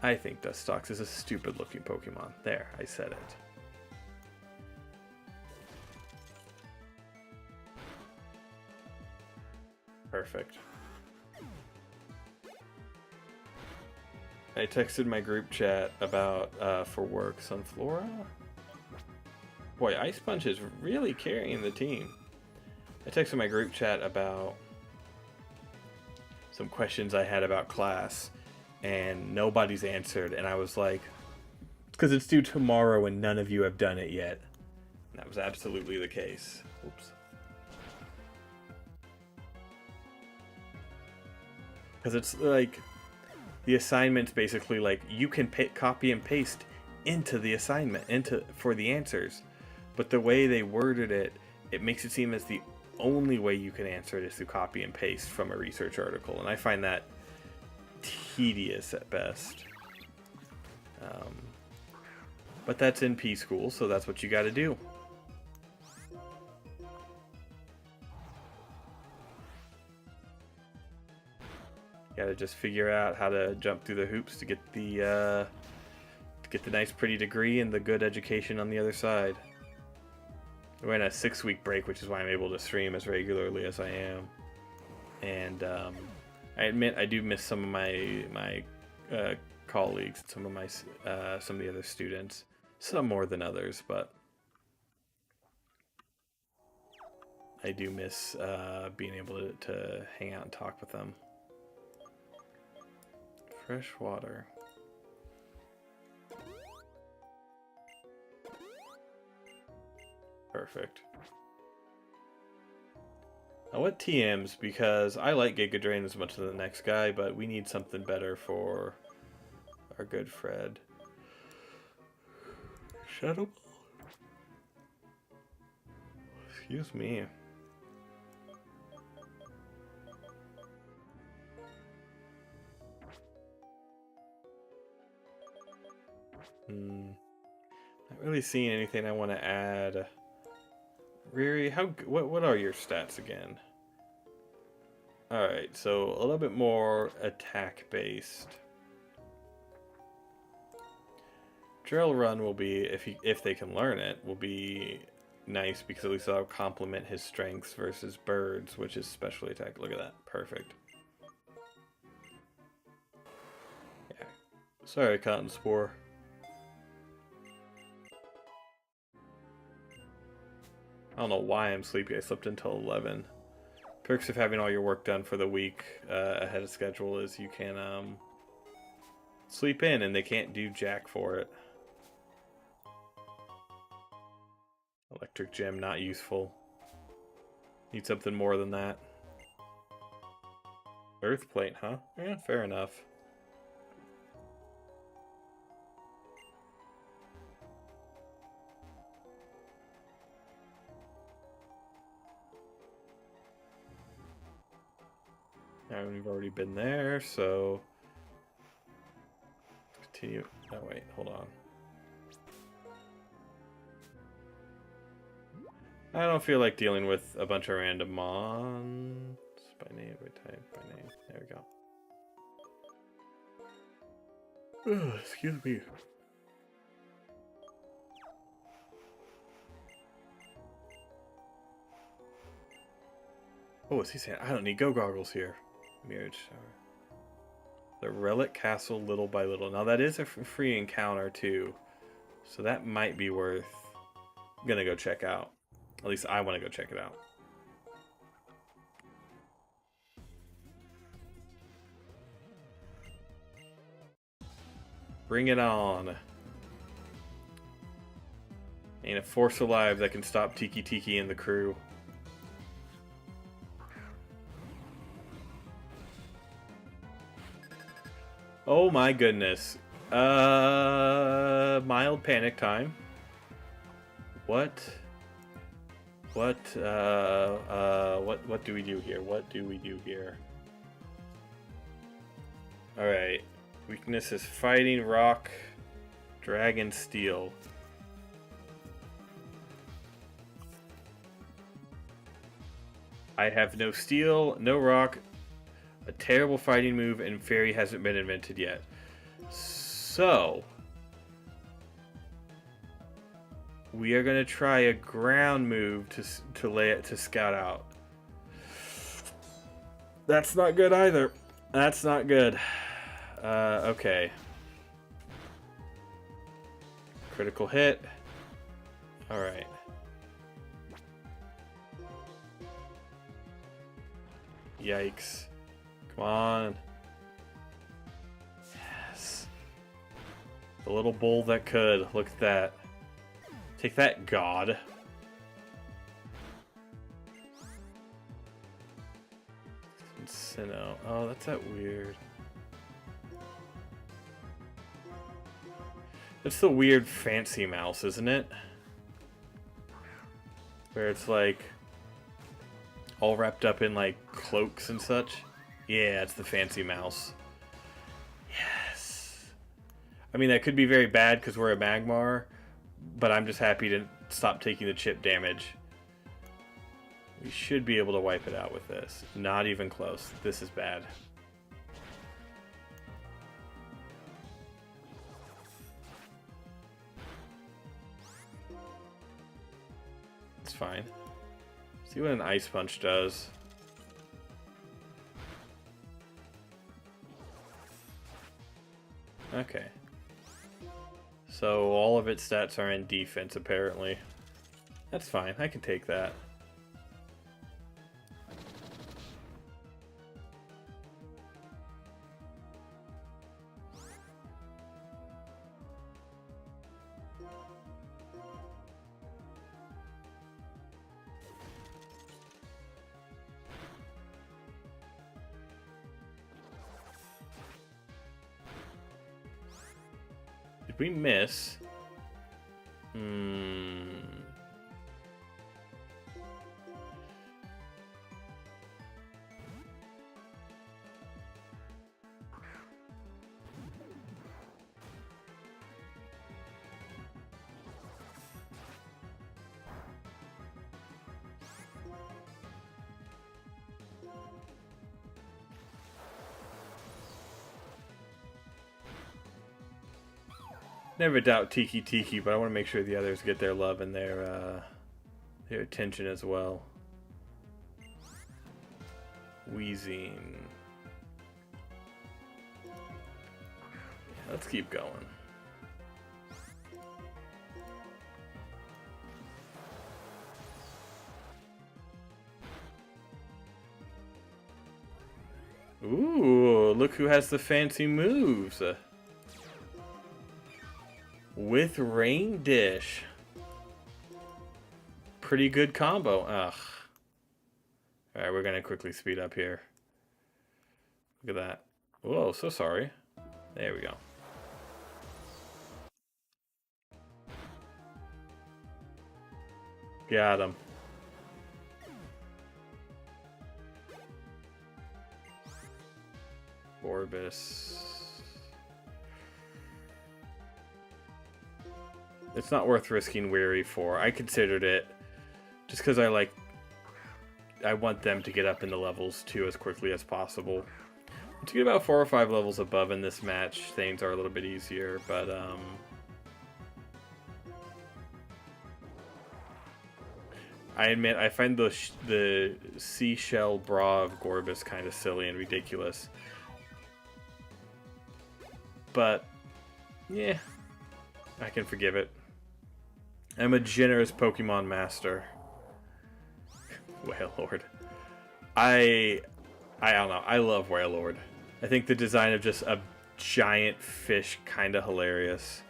I think Dust stalks is a stupid looking Pokemon. There, I said it. Perfect. I texted my group chat about, for work, Sunflora? Boy, Ice Punch is really carrying the team. I texted my group chat about some questions I had about class, and nobody's answered, and I was like, because it's due tomorrow and none of you have done it yet. And that was absolutely the case. Oops. Because it's the assignment's basically you can copy and paste into the assignment for the answers, but the way they worded it, it makes it seem as the only way you can answer it is to copy and paste from a research article, and I find that tedious at best. But that's in P school, so that's what you got to do. Gotta just figure out how to jump through the hoops to get the nice pretty degree and the good education on the other side. We're in a 6-week break, which is why I'm able to stream as regularly as I am. And I admit I do miss some of my colleagues, some of the other students, some more than others, but I do miss being able to hang out and talk with them. Fresh water. Perfect. I want TMs because I like Giga Drain as much as the next guy, but we need something better for our good Fred. Shadow Ball. Excuse me. Not really seeing anything I want to add. Riri, what are your stats again? Alright, so a little bit more attack based. Drill Run will be, if they can learn it, will be nice because at least that'll complement his strengths versus Birds, which is specially attack. Look at that. Perfect. Yeah. Sorry, Cotton Spore. I don't know why I'm sleepy. I slept until 11. Perks of having all your work done for the week ahead of schedule is you can sleep in and they can't do jack for it. Electric gem, not useful. Need something more than that. Earth plate, huh? Yeah, fair enough. We've already been there, so let's continue. Oh wait, hold on. I don't feel like dealing with a bunch of random mons. By name, by type, by name. There we go. Oh, excuse me. Oh, what's he saying? I don't need go goggles here. Mirage Shower. The Relic Castle little by little. Now that is a free encounter too. So that might be worth gonna go check out. At least I want to go check it out. Bring it on. Ain't a force alive that can stop Tiki Tiki and the crew. Oh my goodness. Mild panic time. What do we do here? What do we do here? Alright. Weakness is fighting, rock, dragon, steel. I have no steel, no rock, a terrible fighting move, and fairy hasn't been invented yet. So we are gonna try a ground move to lay it to scout out. That's not good either. That's not good. Okay. Critical hit. All right. Yikes. Come on. Yes. The little bull that could. Look at that. Take that, God. Sinnoh. Oh, that's that weird. It's the weird fancy mouse, isn't it? Where it's like all wrapped up in like cloaks and such. Yeah, it's the fancy mouse. Yes. I mean, that could be very bad because we're a Magmar, but I'm just happy to stop taking the chip damage. We should be able to wipe it out with this. Not even close. This is bad. That's fine. See what an Ice Punch does. Okay. So all of its stats are in defense, apparently. That's fine. I can take that. Did we miss? Never doubt Tiki, but I want to make sure the others get their love and their attention as well. Wheezing. Let's keep going. Ooh, look who has the fancy moves. With Rain Dish. Pretty good combo. Ugh. Alright, we're gonna quickly speed up here. Look at that. Whoa, so sorry. There we go. Got him. Orbis. It's not worth risking Weary for. I considered it just because I want them to get up into levels 2 as quickly as possible. To get about 4 or 5 levels above in this match, things are a little bit easier, but I admit I find the seashell bra of Gorbis kind of silly and ridiculous. But yeah, I can forgive it. I'm a generous Pokemon master. Wailord. I don't know. I love Wailord. I think the design of just a giant fish kind of hilarious.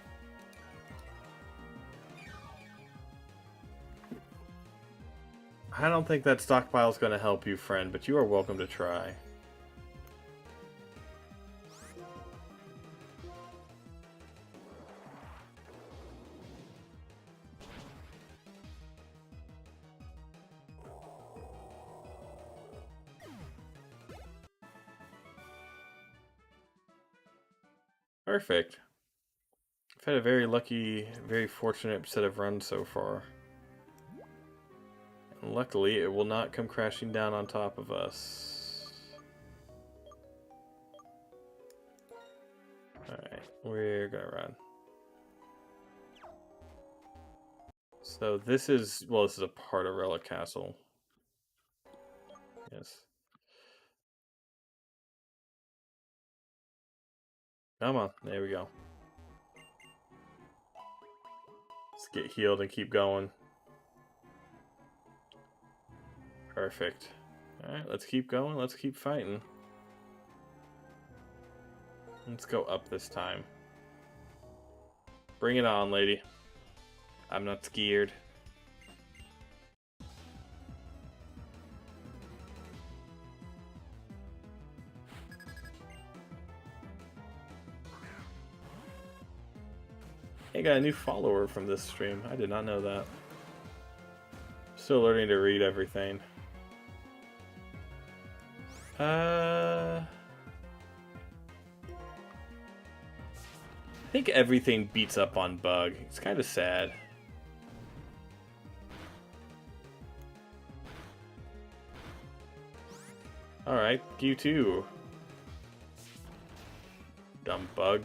I don't think that stockpile is going to help you, friend, but you are welcome to try. Perfect. I've had a very lucky, very fortunate set of runs so far. And luckily, it will not come crashing down on top of us. Alright, we're gonna run. So this is, well, this is a part of Relic Castle. Yes. Come on, there we go. Let's get healed and keep going. Perfect. Alright, let's keep going. Let's keep fighting. Let's go up this time. Bring it on, lady. I'm not scared. Hey, got a new follower from this stream. I did not know that. Still learning to read everything. I think everything beats up on Bug. It's kind of sad. Alright, you too. Dumb Bug.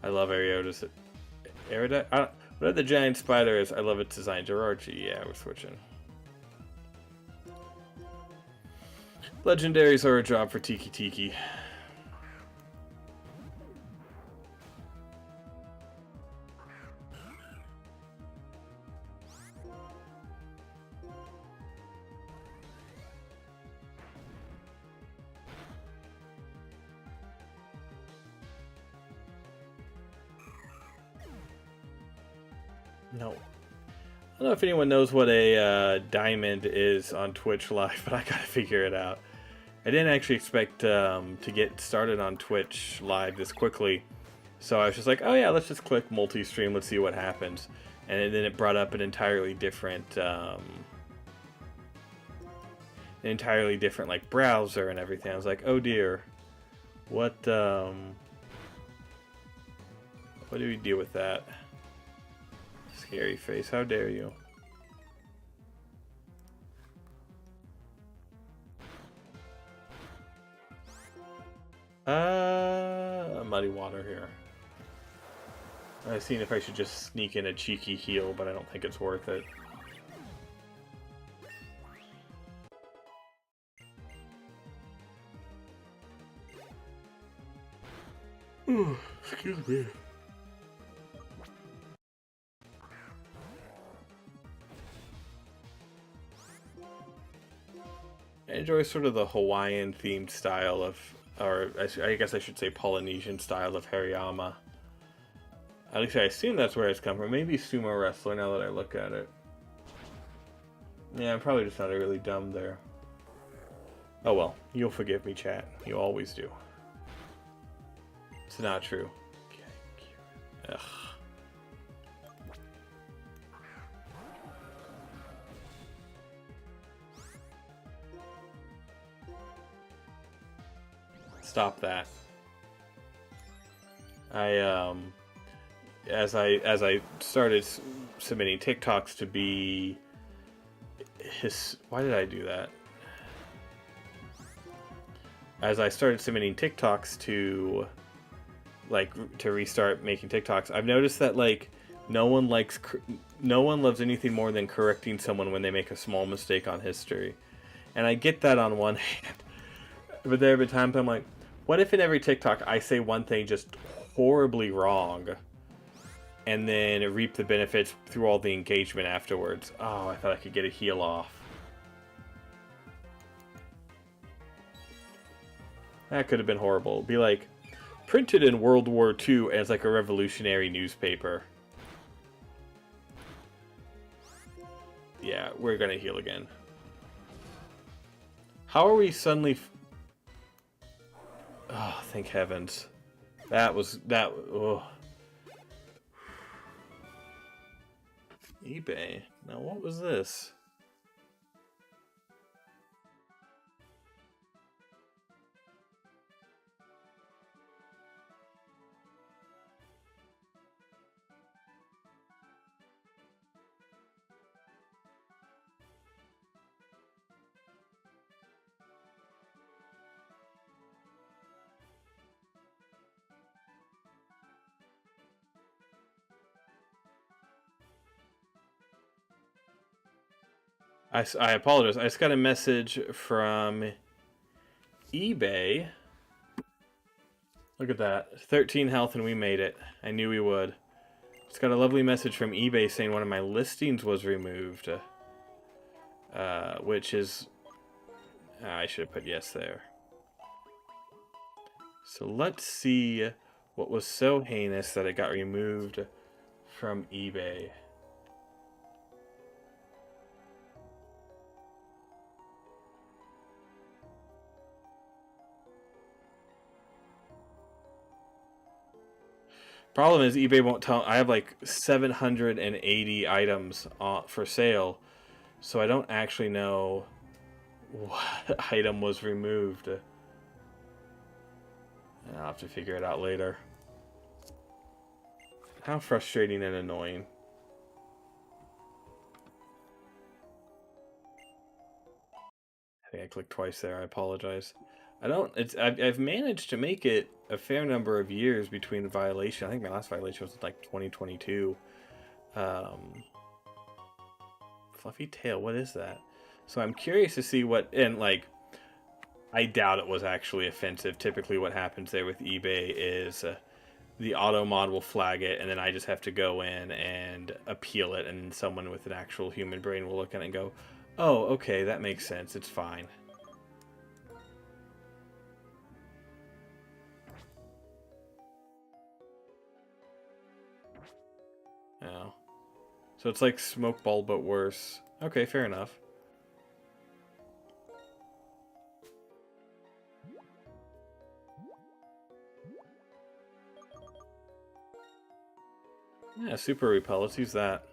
I love Ariodis. What But the giant spider is, I love its design. Gerarchi, yeah, we're switching. Legendaries are a job for Tiki Tiki. No. I don't know if anyone knows what a diamond is on Twitch Live, but I gotta figure it out. I didn't actually expect to get started on Twitch Live this quickly, so I was just like, oh yeah, let's just click multi-stream, let's see what happens. And then it brought up an entirely different like browser and everything. I was like, oh dear, what do we do with that? Scary face, how dare you? Muddy water here. I've seen if I should just sneak in a cheeky heal, but I don't think it's worth it. Ooh, excuse me. I enjoy sort of the Hawaiian themed style of, or I guess I should say Polynesian style of Hariyama. At least I assume that's where it's come from. Maybe sumo wrestler now that I look at it. Yeah, I'm probably just not really dumb there. Oh well, you'll forgive me, chat. You always do. It's not true. Ugh. Stop that. As I started submitting TikToks to be why did I do that? As I started submitting TikToks to restart making TikToks, I've noticed that like no one loves anything more than correcting someone when they make a small mistake on history. And I get that on one hand. But there have been times I'm like, what if in every TikTok I say one thing just horribly wrong and then reap the benefits through all the engagement afterwards? Oh, I thought I could get a heal off. That could have been horrible. It'd be like, printed in World War II as like a revolutionary newspaper. Yeah, we're gonna heal again. How are we suddenly... Oh, thank heavens. Oh. eBay. Now what was this? I apologize. I just got a message from eBay. Look at that. 13 health and we made it. I knew we would. It's got a lovely message from eBay saying one of my listings was removed. Which is... I should have put yes there. So let's see what was so heinous that it got removed from eBay. Problem is eBay won't tell. I have like 780 items for sale, so I don't actually know what item was removed. I'll have to figure it out later. How frustrating and annoying. I think I clicked twice there. I apologize. I've managed to make it a fair number of years between the violation. I think my last violation was like 2022. Fluffy tail, what is that? So I'm curious to see what, and like, I doubt it was actually offensive. Typically what happens there with eBay is the auto mod will flag it, and then I just have to go in and appeal it, and someone with an actual human brain will look at it and go, oh, okay, that makes sense, it's fine. Oh. So it's like Smoke Ball, but worse. Okay, fair enough. Yeah, Super Repel, let's use that.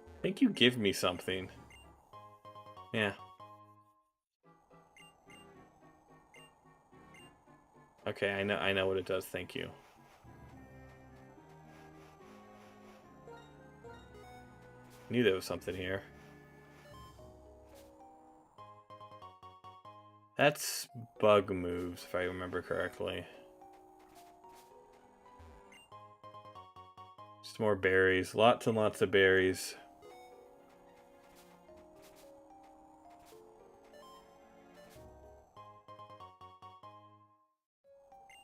I think you give me something. Yeah. Okay, I know what it does, thank you. Knew there was something here. That's bug moves, if I remember correctly. Just more berries. Lots and lots of berries.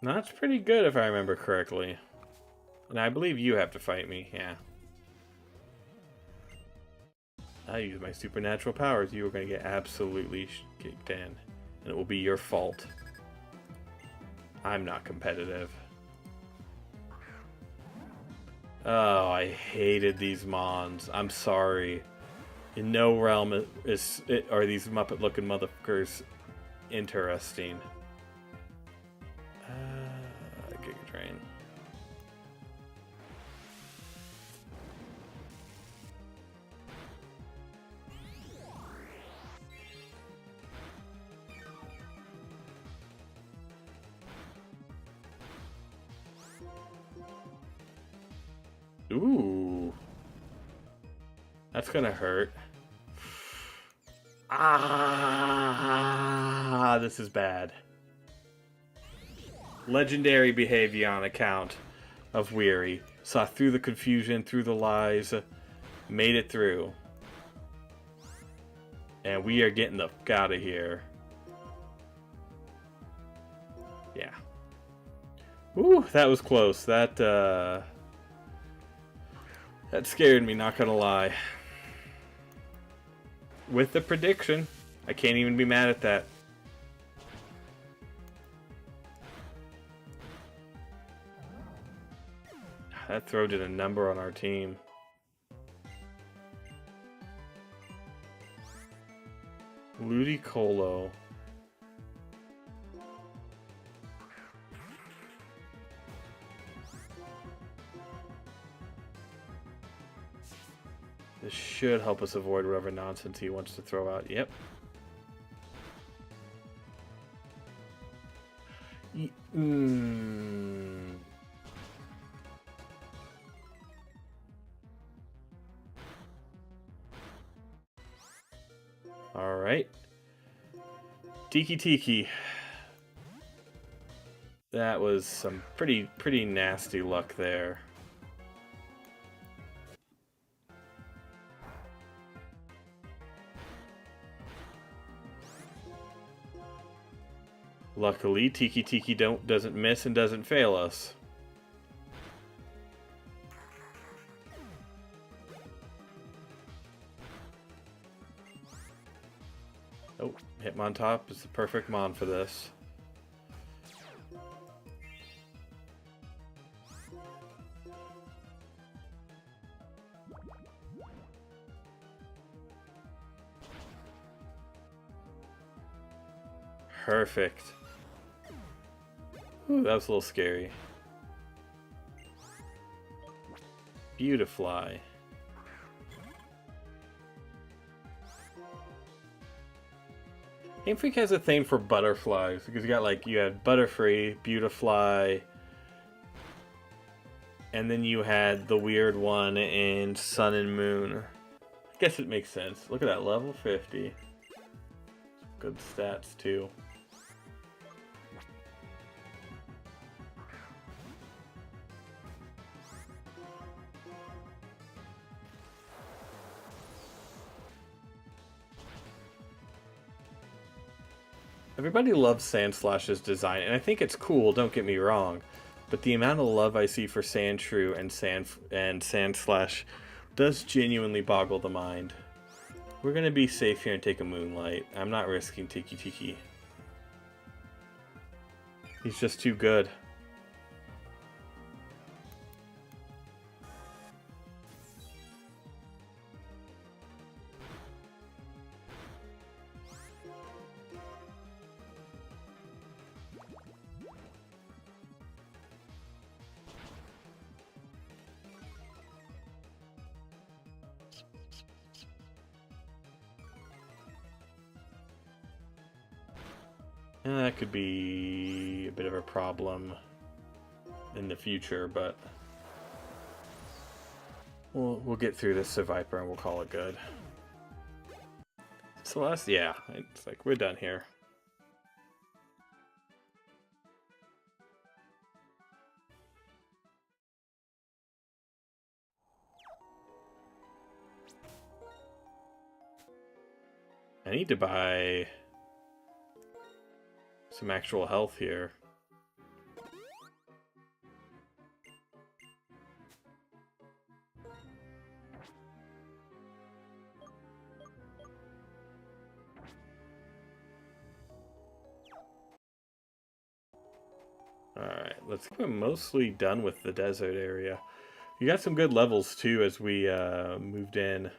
That's pretty good, if I remember correctly. And I believe you have to fight me, yeah. I use my supernatural powers. You are going to get absolutely kicked in. And it will be your fault. I'm not competitive. Oh, I hated these mons. I'm sorry. In no realm are these Muppet-looking motherfuckers interesting. Giga Drain. Ooh. That's gonna hurt. Ah, this is bad. Legendary behavior on account of Weary. Saw through the confusion, through the lies, made it through. And we are getting the fuck out of here. Yeah. Ooh, that was close. That scared me, not gonna lie. With the prediction, I can't even be mad at that. That throw did a number on our team. Ludicolo. This should help us avoid whatever nonsense he wants to throw out. Yep. All right. Tiki Tiki. That was some pretty nasty luck there. Luckily, Tiki Tiki doesn't miss and doesn't fail us. Oh, Hitmontop is the perfect mon for this. Perfect. Ooh, that was a little scary. Beautifly. Game Freak has a thing for butterflies because you had Butterfree, Beautifly, and then you had the weird one in Sun and Moon. I guess it makes sense. Look at that, level 50. Good stats too. Everybody loves Sandslash's design, and I think it's cool, don't get me wrong. But the amount of love I see for Sandshrew and Sandslash does genuinely boggle the mind. We're gonna be safe here and take a Moonlight. I'm not risking Tiki Tiki. He's just too good. That could be a bit of a problem in the future, but we'll get through this Viper and we'll call it good. Celeste, yeah, it's like we're done here. I need to buy some actual health here. Alright, we're mostly done with the desert area. You got some good levels too as we moved in.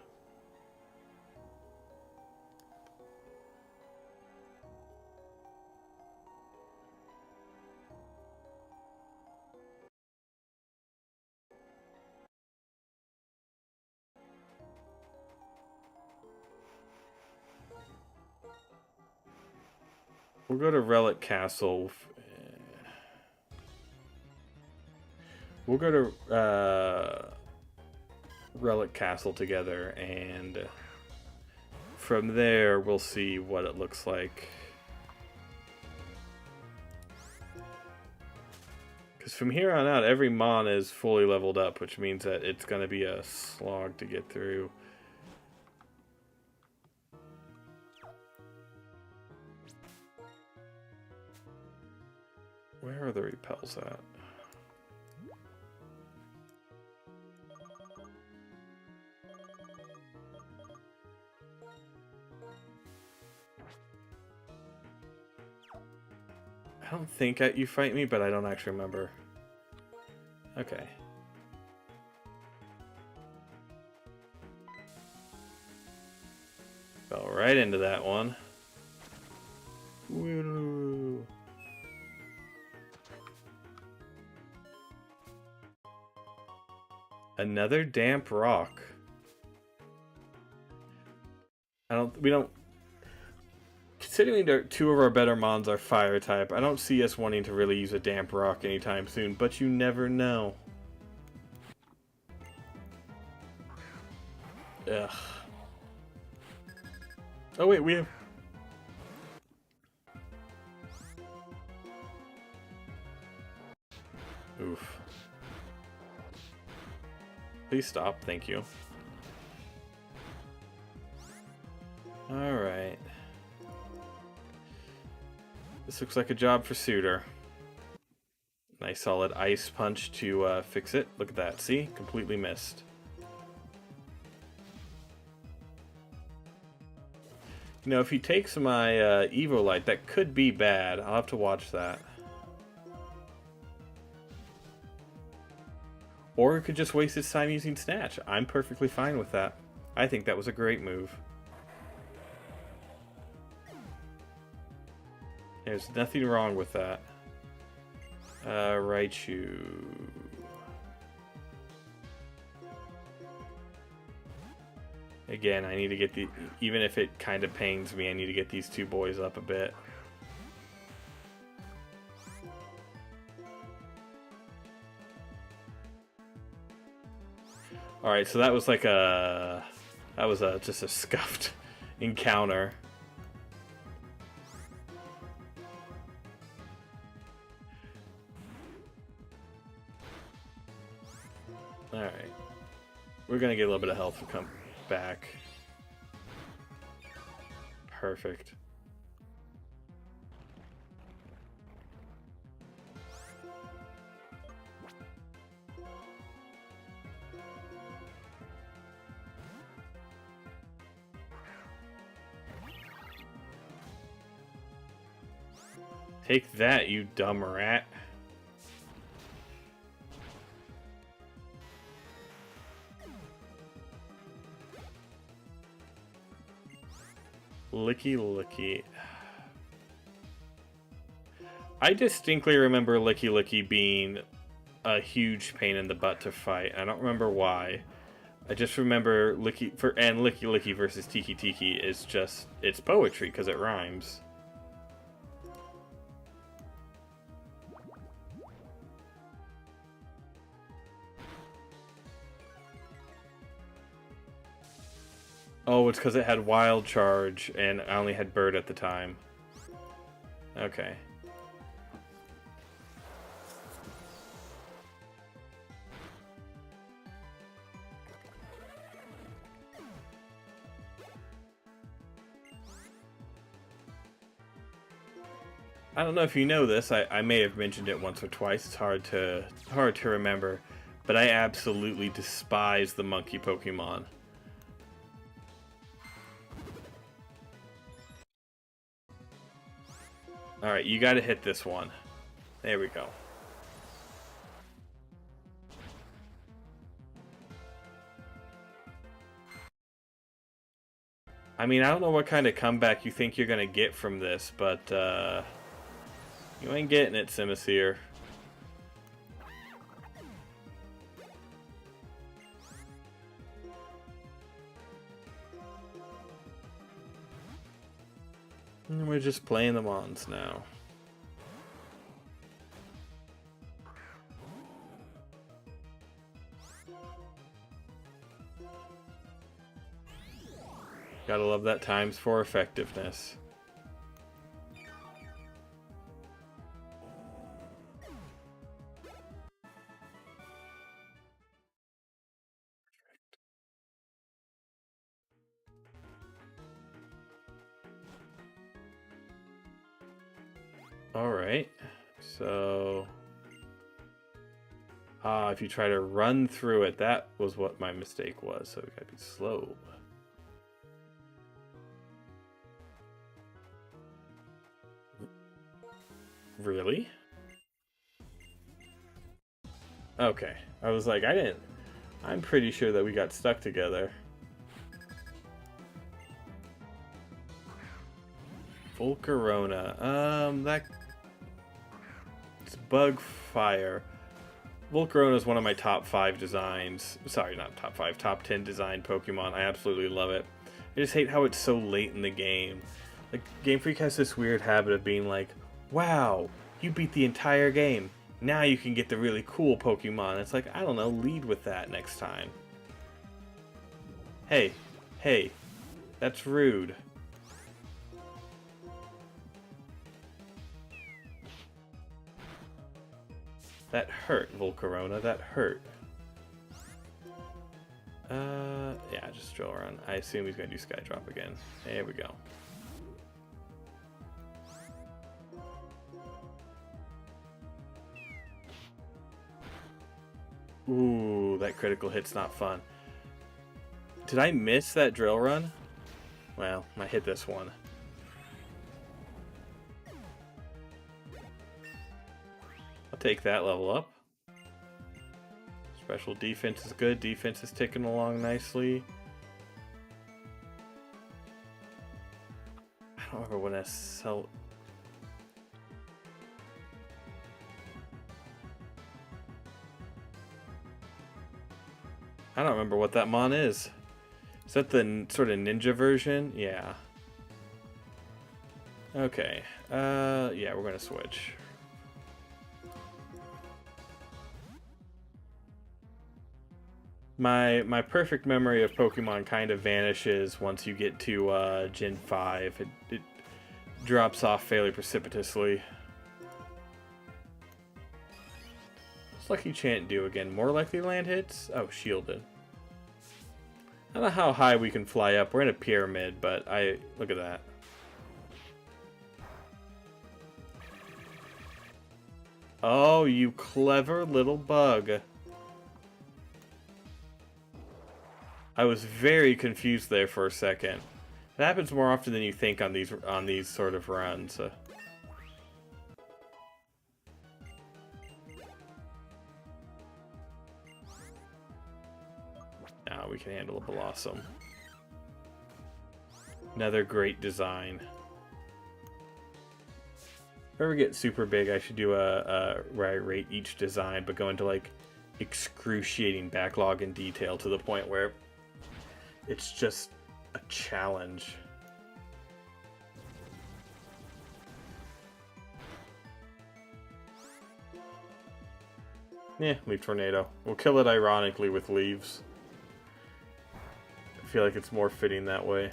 We'll go to Relic Castle. We'll go to Relic Castle together, and from there we'll see what it looks like. Because from here on out, every Mon is fully leveled up, which means that it's going to be a slog to get through. Where are the repels at? I don't think you fight me, but I don't actually remember. Okay. Fell right into that one. Woo. Another damp rock. Considering two of our better Mons are fire type, I don't see us wanting to really use a damp rock anytime soon, but you never know. Ugh. Oh wait, we have... Oof. Please stop, thank you. Alright. This looks like a job for Suitor. Nice solid ice punch to fix it. Look at that, see? Completely missed. You know, if he takes my Evo Light, that could be bad. I'll have to watch that. Or he could just waste his time using Snatch. I'm perfectly fine with that. I think that was a great move. There's nothing wrong with that. Raichu. Again, I need to get even if it kind of pains me, I need to get these two boys up a bit. Alright, so that was like just a scuffed encounter. Alright. We're gonna get a little bit of health to come back. Perfect. Take that, you dumb rat. Licky Licky. I distinctly remember Licky Licky being a huge pain in the butt to fight. I don't remember why. I just remember Licky Licky versus Tiki Tiki is just, it's poetry because it rhymes. Oh, it's because it had Wild Charge, and I only had Bird at the time. Okay. I don't know if you know this, I may have mentioned it once or twice, it's hard to remember, but I absolutely despise the monkey Pokemon. Alright, you gotta hit this one. There we go. I mean, I don't know what kind of comeback you think you're gonna get from this, but, you ain't getting it, Simisear. And we're just playing the Mons now. Gotta love that ×4 effectiveness. Alright, so... if you try to run through it, that was what my mistake was, so we gotta be slow. Really? Okay, I was like, I'm pretty sure that we got stuck together. Volcarona, it's Bug Fire. Volcarona is one of my top 5 designs. Sorry, not top 5, top 10 design Pokemon. I absolutely love it. I just hate how it's so late in the game. Like, Game Freak has this weird habit of being like, wow, you beat the entire game. Now you can get the really cool Pokemon. It's like, I don't know, lead with that next time. Hey, that's rude. That hurt, Volcarona, that hurt. Yeah, just drill run. I assume he's gonna do Sky Drop again. There we go. Ooh, that critical hit's not fun. Did I miss that drill run? Well, I hit this one. I'll take that level up. Special defense is good. Defense is ticking along nicely. I don't remember when I sell... I don't remember what that mon is. Is that the sort of ninja version? Yeah. Okay. Yeah, we're gonna switch. My perfect memory of Pokemon kind of vanishes once you get to Gen 5. It drops off fairly precipitously. What's Lucky Chant do again? More likely land hits? Oh, shielded. I don't know how high we can fly up. We're in a pyramid, but look at that. Oh, you clever little bug. I was very confused there for a second. It happens more often than you think on these sort of runs. we can handle a Blossom. Another great design. If I ever get super big, I should do where I rate each design, but go into like excruciating backlog and detail to the point where it's just a challenge. Yeah, Leaf Tornado. We'll kill it ironically with leaves. I feel like it's more fitting that way.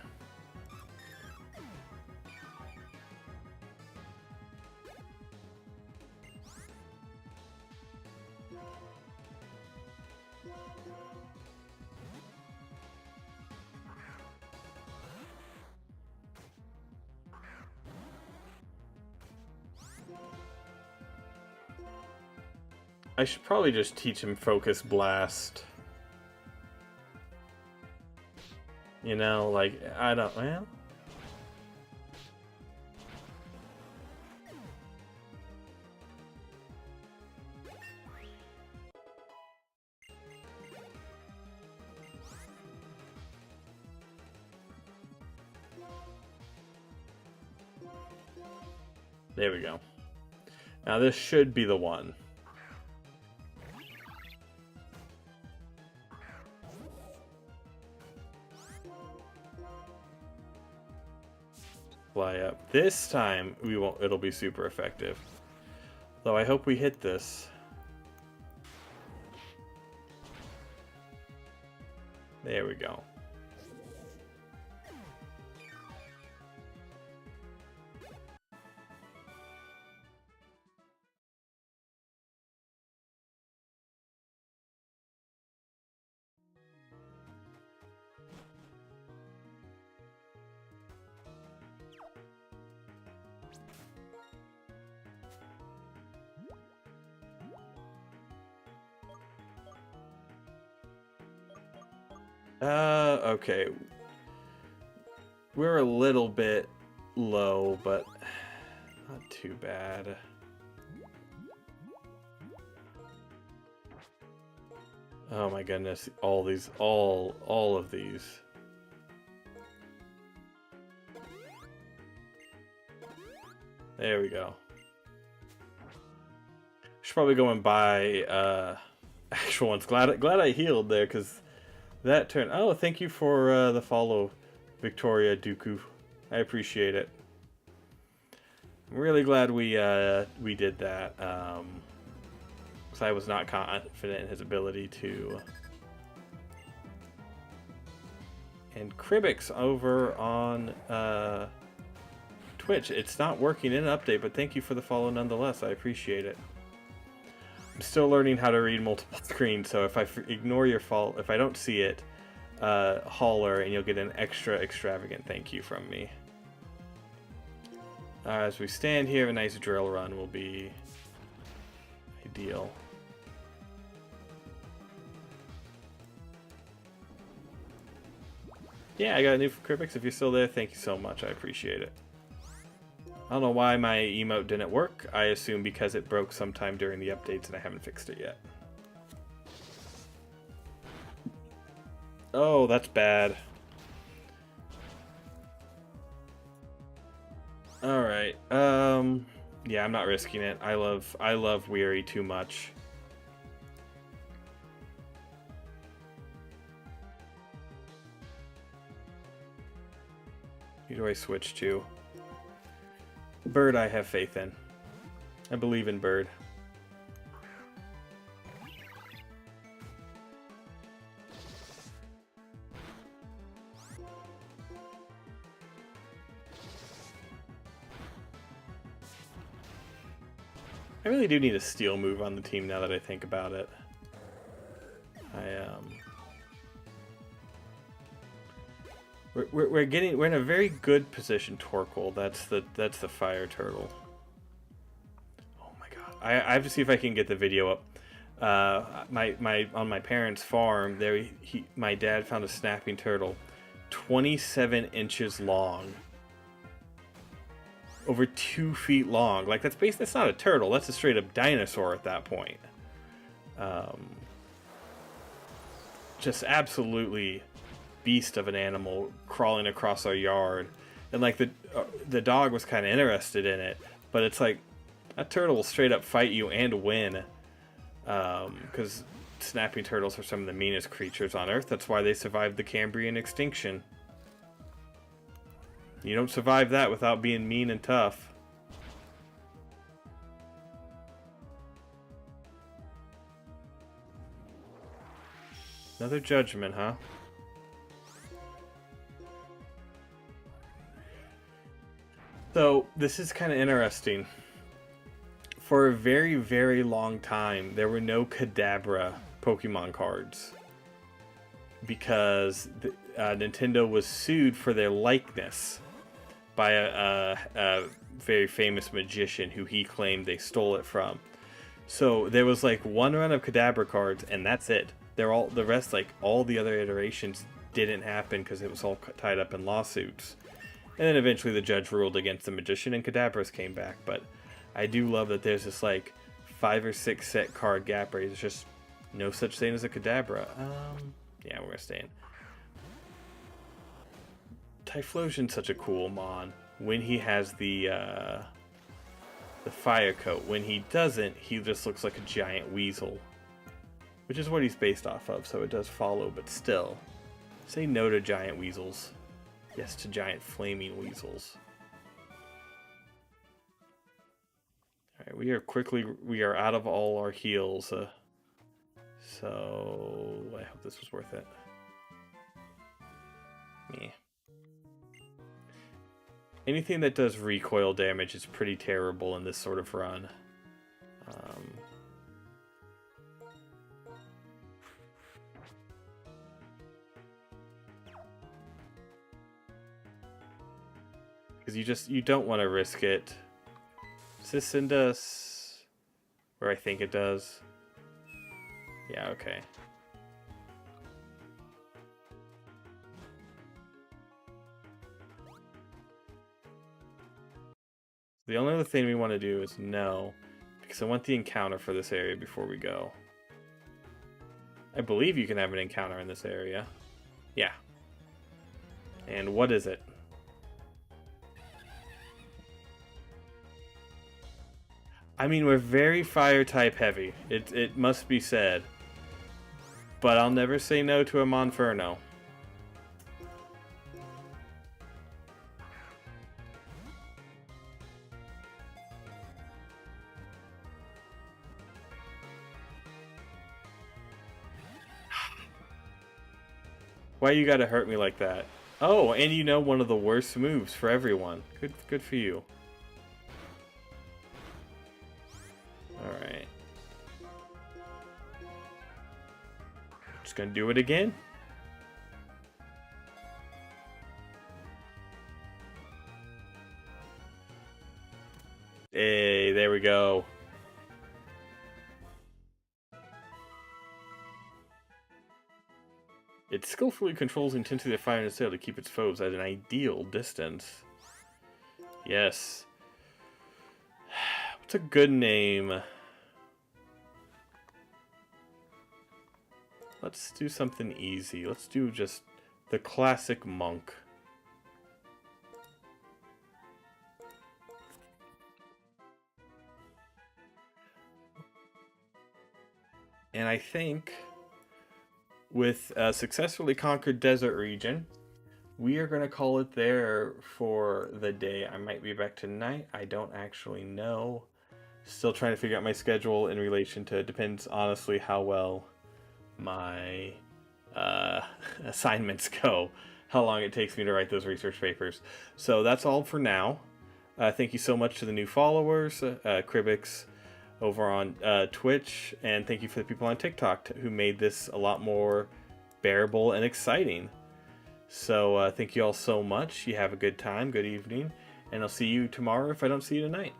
I should probably just teach him Focus Blast. You know, like, I don't, well... There we go. Now this should be the one. Fly up. This time we won't. It'll be super effective. Though I hope we hit this. There we go. Okay. We're a little bit low, but not too bad. Oh my goodness, all of these. There we go. Should probably go and buy actual ones. Glad I healed there, because that turn. Oh, thank you for the follow, Victoria Dooku. I appreciate it. I'm really glad we did that. Because I was not confident in his ability to. And Cribix over on Twitch. It's not working in an update, but thank you for the follow nonetheless. I appreciate it. I'm still learning how to read multiple screens, so if I ignore your fault, if I don't see it, holler and you'll get an extra extravagant thank you from me. As we stand here, a nice drill run will be ideal. Yeah, I got a new Cribix. If you're still there, thank you so much. I appreciate it. I don't know why my emote didn't work. I assume because it broke sometime during the updates and I haven't fixed it yet. Oh, that's bad. Alright. Yeah, I'm not risking it. I love Weary too much. Who do I switch to? Bird I have faith in. I believe in Bird. I really do need a steal move on the team now that I think about it. We're in a very good position. Torkoal, that's the fire turtle. Oh my god! I have to see if I can get the video up. On my parents' farm, my dad found a snapping turtle, 27 inches long, over 2 feet long. Like that's not a turtle. That's a straight up dinosaur at that point. just absolutely beast of an animal crawling across our yard. And like the dog was kind of interested in it, but it's like that turtle will straight up fight you and win, because snapping turtles are some of the meanest creatures on Earth. That's why they survived the Cambrian extinction. You don't survive that without being mean and tough. Another judgment, huh? So, this is kind of interesting. For a very, very long time, there were no Kadabra Pokemon cards. Because Nintendo was sued for their likeness by a very famous magician who he claimed they stole it from. So, there was like one run of Kadabra cards, and that's it. The rest, like all the other iterations, didn't happen because it was all tied up in lawsuits. And then eventually the judge ruled against the magician and Kadabras came back. But I do love that there's this like 5 or 6 set card gap where there's just no such thing as a Kadabra. Yeah, we're gonna stay in. Typhlosion's such a cool mon. When he has the fire coat. When he doesn't, he just looks like a giant weasel. Which is what he's based off of, so it does follow, but still. Say no to giant weasels. Yes to giant flaming weasels. Alright, we are out of all our heals. So, I hope this was worth it. Meh. Anything that does recoil damage is pretty terrible in this sort of run. Because you don't want to risk it. Does this send us where I think it does? Yeah, okay. The only other thing we want to do is no, because I want the encounter for this area before we go. I believe you can have an encounter in this area. Yeah. And what is it? I mean, we're very fire type heavy. It must be said. But I'll never say no to a Monferno. Why you gotta hurt me like that? Oh, and you know one of the worst moves for everyone. Good for you. Alright. Just gonna do it again. Hey, there we go. It skillfully controls the intensity of fire in its tail to keep its foes at an ideal distance. Yes. What's a good name? Let's do something easy. Let's do just the classic monk. And I think with a successfully conquered desert region, we are going to call it there for the day. I might be back tonight. I don't actually know. Still trying to figure out my schedule in relation to, it depends honestly how well my assignments go, how long it takes me to write those research papers. So that's all for now. Thank you so much to the new followers, Cribix over on Twitch, and thank you for the people on TikTok who made this a lot more bearable and exciting. So thank you all so much. You have a good time, good evening, and I'll see you tomorrow if I don't see you tonight.